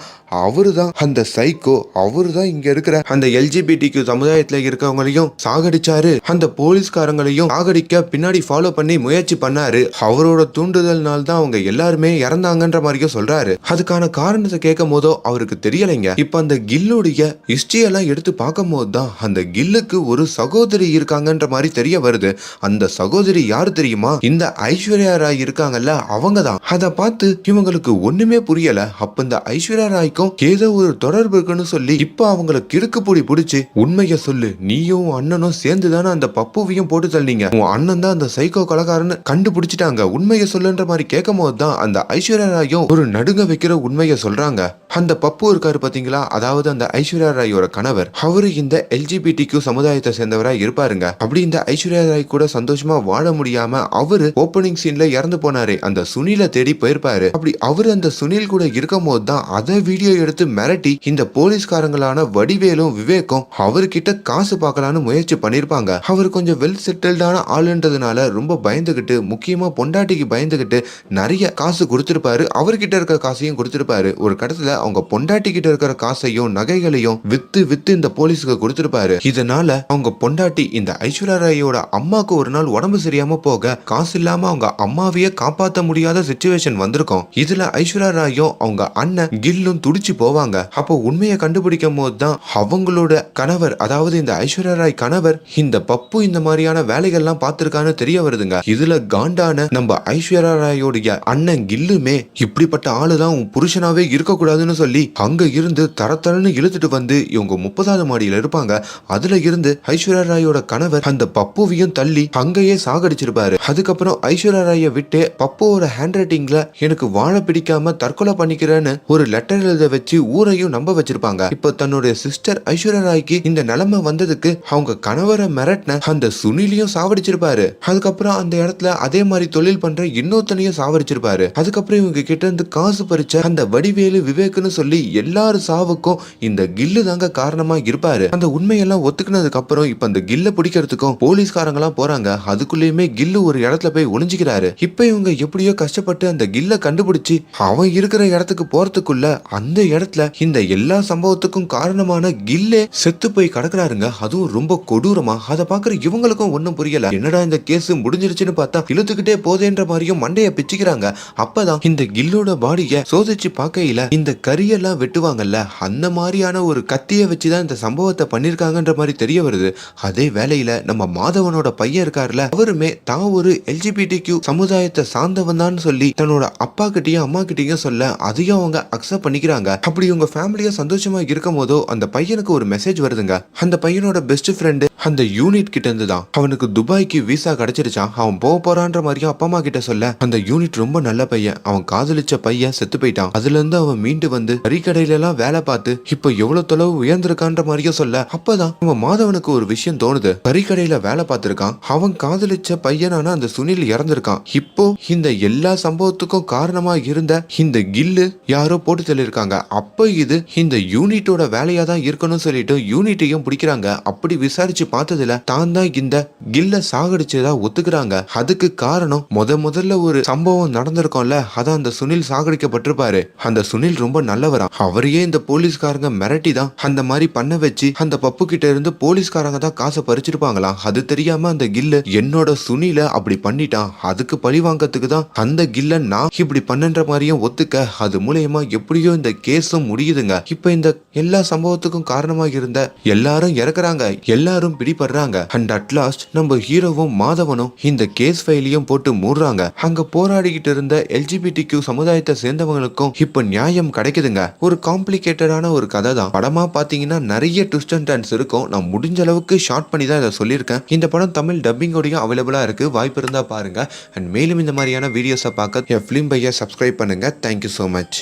அவரு தான் அந்த சைக்கோ, அவரு தான் இங்க இருக்கிற அந்த எல்ஜிபிடிக்கு சமுதாயத்துல இருக்கவங்களையும் சாகடிச்சாரு, அந்த போலீஸ்காரங்களையும் சாகடிக்க பின்னாடி ஃபாலோ பண்ணி முயற்சி பண்ணாரு, அவரோட தூண்டுதல்னால தான் அவங்க எல்லாருமே இறந்தாங்கன்ற மாதிரியும் சொல்றாரு. அதுக்கான காரணத்தை கேட்கும் போதோ அவருக்கு தெரியலைங்க. இப்ப அந்த கில்லுடைய ஹிஸ்டரி எல்லாம் எடுத்து பார்க்கும் போது தான் அந்த கில்லுக்கு ஒரு சகோதரி இருக்காங்கன்ற மாதிரி தெரிய வருது. அந்த சகோதரி யாரு தெரியுமா? இந்த ஐஸ்வர்யா ராய் இருக்காங்கல்ல, அவங்க தான். அதை பார்த்து இவங்களுக்கு ஒண்ணுமே புரியல. அப்ப இந்த ஐஸ்வர்யா ராய்க்கும் ஏதோ ஒரு தொடர்பு இருக்குன்னு சொல்லி இப்ப அவங்கள கிறுக்கு பொடி பிடிச்சு உண்மைய சொல்லு, நீயும் அண்ணனும் சேர்ந்து தானே அந்த பப்புவையும் போட்டு தள்ளீங்க, உன் அண்ணன் தான் அந்த சைக்கோ கலக்காரன்னு கண்டுபிடிச்சிட்டாங்க, உண்மைய சொல்லுன்ற மாதிரி கேட்கும் போது தான் அந்த ஐஸ்வர்யா ராயும் ஒரு நடுங்க வைக்கிற உண்மைய சொல்றாங்க. அந்த பப்பு இருக்காரு பாத்தீங்களா, அதாவது அந்த ஐஸ்வர்யா ராயோட கணவர், அவரு இந்த எல்ஜிபிடிக்கு சமுதாயத்தை சேர்ந்தவரா இருப்பாருங்க. அப்படி இந்த ஐஸ்வர்யா ராய் கூட சந்தோஷமா வாழ முடியாம அவரு ஓப்பனிங் சீன்ல இறந்து போனாரு, அந்த சுனிலை தேடி போயிருப்பாரு. அப்படி அவரு அந்த சுனில் கூட இருக்கும் போது தான் அதை வீடியோ எடுத்து மிரட்டி இந்த போலீஸ்காரங்களான வடிவேலும் விவேக்கும் அவர்கிட்ட காசு பார்க்கலான்னு முயற்சி பண்ணிருப்பாங்க. அவர் கொஞ்சம் வெல் செட்டில்டான ஆளுன்றதுனால ரொம்ப பயந்துகிட்டு, முக்கியமா பொண்டாட்டிக்கு பயந்துகிட்டு நிறைய காசு கொடுத்திருப்பாரு. அவர்கிட்ட இருக்க காசையும் கொடுத்திருப்பாரு. ஒரு கடத்துல அவங்க பொண்டாட்டி கிட்ட இருக்கிற காசையும் நகைகளையும் வித்து வித்து இந்த போலீஸுக்கு கொடுத்திருப்பாரு. இதனால அவங்க பொண்டாட்டி இந்த ஐஸ்வர்யா ராயோட அம்மாக்கு ஒரு நாள் உடம்பு சரியாம போக காசு இல்லாம அவங்க அம்மாவையே காப்பாற்ற முடியாத சிச்சுவேஷன் வந்திருக்கும். இதுல ஐஸ்வர்யா ராயும் அவங்க அண்ணன் கில்லும் துடிச்சு போவாங்க. அப்போ உண்மையை கண்டுபிடிக்கும் போது தான் அவங்களோட கணவர், அதாவது இந்த ஐஸ்வர்யா ராய் கணவர், இந்த பப்பு இந்த மாதிரியான வேலைகள்லாம் பார்த்திருக்கான்னு தெரிய வருதுங்க. இதுல காண்டான நம்ம ஐஸ்வர்யா ராயோடைய அண்ணன் கில்லுமே இப்படிப்பட்ட ஆளுதான் உன் புருஷனாவே இருக்கக்கூடாதுன்னு சொல்லி அங்க இருந்து தரத்தரன்னு இழுத்துட்டு வந்து இவங்க 30வது மாடியில இருப்பாங்க. அதுல இருந்து ஐஸ்வர்யா ராயோட கணவர் அந்த பப்புவையும் தள்ளி அங்கேயே சாகடிச்சிருப்பாரு. அதுக்கப்புறம் ஐஸ்வர்யா ராயை விட்டு பப்புவோட ஹேண்ட் ரைட்டிங்ல எனக்கு வாழ பிடிக்காம தற்கொலை பண்ணிக்கிறேன்னு ஒரு லெட்டர் எழுத வச்சு ஊரையும் நம்ப வச்சிருப்பாங்க. இப்ப தன்னுடைய சிஸ்டர் ஐஸ்வர்யா ராய்க்கு இந்த நிலைமை வந்ததுக்கு அவங்க கணவரை மிரட்டின அந்த சுனிலையும் சாவடிச்சிருப்பாரு. அதுக்கப்புறம் அந்த இடத்துல அதே மாதிரி தொழில் பண்ற இன்னொருத்தனையும் சாவடிச்சிருப்பாரு. அதுக்கப்புறம் இவங்க கிட்ட இருந்து காசு பறிச்ச அந்த வடிவேலு விவேக்னு சொல்லி எல்லாரும் சாவுக்கும் இந்த கில்லு தாங்க காரணமா இருப்பாரு. அந்த உண்மையெல்லாம் ஒத்துக்கினதுக்கு அப்புறம் இப்ப அந்த கில்ல பிடிக்கிறதுக்கும் போலீஸ்காரங்க எல்லாம் போறாங்க. அதுக்குள்ளயுமே கில்லு ஒரு இடத்துல போய் ஒளிஞ்சுக்கிறாரு. இப்ப இவங்க எப்படியோ கஷ்டப்பட்டு அந்த கில்ல கண்டுபிடிச்சு அவன் இருக்கிற இடத்துக்கு போறதுக்குள்ள அந்த இடத்துல இந்த எல்லா சம்பவத்துக்கும் காரணமான கில்லே செத்து போய் கிடக்குறாருங்க. அதுவும் ரொம்ப கொடூரமா. அதை பாக்குற இவங்களுக்கும் ஒன்னும் புரியல. என்னடா இந்த கேஸ் முடிஞ்சிருச்சுன்னு பார்த்தா இழுத்துக்கிட்டே போதேன்ற மாதிரியும் மண்டைய பிச்சுக்கிறாங்க. அப்பதான் இந்த கில்லோட பாடிய சோதிச்சு பார்க்கையில இந்த கரியெல்லாம் வெட்டுவாங்கல்ல, அந்த மாதிரியான ஒரு கத்திய வச்சுதான் இந்த சம்பவத்தை பண்ணிருக்காங்கன்ற மாதிரி தெரிய வருது. அதே வேளையில நம்ம மாதவனோட பையன் இருக்காருல, அவருமே தான் ஒரு எல்ஜிபிடிக்கு சமுதாயத்தை சார்ந்தவன் தான் சொல்லி தன்னோட அப்பா கிட்டயும் அம்மா கிட்டயும் சொல்ல அதையும் அவங்க அக்செப்ட் பண்ணிக்கிறாங்க. அப்படி உங்க ஃபேமிலியா சந்தோஷமா இருக்கும் போதோ அந்த பையனுக்கு ஒரு மெசேஜ் வருதுங்க. அந்த பையனோட பெஸ்ட் ஃப்ரெண்டு அந்த யூனிட் கிட்ட இருந்து தான் அவனுக்கு துபாய்க்கு விசா கிடைச்சிருச்சான். அவன் போக போறான்ற மாதிரியும் அப்பா அம்மா கிட்ட சொல்ல அந்த யூனிட் ரொம்ப நல்ல பையன், அவன் காதலிச்ச பையன் செத்து போயிட்டான், அதுல இருந்து அவன் மீண்டு வந்து கறிக்கடையில எல்லாம் வேலை பார்த்து இப்ப எவ்வளவு தொலைவு உயர்ந்திருக்கான்ற மாதிரியும் சொல்ல அப்பதான் அவன் மாதவனுக்கு ஒரு விஷயம் தோணுது. கறிக்கடையில வேலை பார்த்திருக்கான், அவன் காதலிச்ச பையனான அந்த சுனில் இறந்திருக்கான். இப்போ இந்த எல்லா சம்பவத்துக்கும் காரணமா இருந்த இந்த கில்லு யாரோ போட்டு தள்ளிருக்காங்க. அப்ப இது இந்த யூனிட்டோட வேலையா தான் இருக்கணும்னு சொல்லிட்டு யூனிட்டையும் பிடிக்கிறாங்க. அப்படி விசாரிச்சு பார்த்ததுல தான் தான் இந்த கில்ல சாகடிச்சதா ஒத்துக்கிறாங்க. அதுக்கு காரணம் முதல்ல ஒரு சம்பவம் நடந்திருக்கும்ல, அதான் அந்த சுனில் சாகடிக்கப்பட்டிருப்பாரு. அந்த சுனில் ரொம்ப நல்லவரா, அவரையே இந்த போலீஸ்காரங்க மிரட்டி தான் அந்த மாதிரி பண்ண வச்சு அந்த பப்பு கிட்ட இருந்து போலீஸ்காரங்க தான் காசை பறிச்சிருப்பாங்களாம். அது தெரியாம அந்த கில்ல என்னோட சுனில அப்படி பண்ணிட்டான், அதுக்கு பழி வாங்கறதுக்கு தான் அந்த கில்ல நான் இப்படி பண்ணன்ற மாதிரியும் ஒத்துக்க அது மூலயமா எப்படியோ இந்த கேஸும் முடியுதுங்க. இப்ப இந்த எல்லா சம்பவத்துக்கும் காரணமா இருந்த எல்லாரும் இறக்குறாங்க, எல்லாரும் பிடிபடுறாங்க. அண்ட் அட்லாஸ்ட் நம்ம ஹீரோவும் மாதவனும் இந்த கேஸ் ஃபைலையும் போட்டு மூடுறாங்க. அங்க போராடிக்கிட்டு இருந்த எல்ஜிபிடிக்கு சமுதாயத்தை சேர்ந்தவங்களுக்கும் இப்ப நியாயம் கிடைக்குதுங்க. ஒரு காம்ப்ளிகேட்டடான ஒரு கதை தான். படமா பாத்தீங்கன்னா நிறைய ட்விஸ்ட் அண்ட் டர்ன்ஸ் இருக்கும். நான் முடிஞ்ச அளவுக்கு ஷார்ட் பண்ணி தான் இதை சொல்லியிருக்கேன். இந்த படம் தமிழ் டப்பிங்கோடையும் அவைலபிளா இருக்கு, வாய்ப்பு இருந்தா பாருங்க. அண்ட் மேலும் இந்த மாதிரியான வீடியோஸை பார்க்க என் ஃபிலிம் பையை சப்ஸ்கிரைப் பண்ணுங்க. Thank you so much.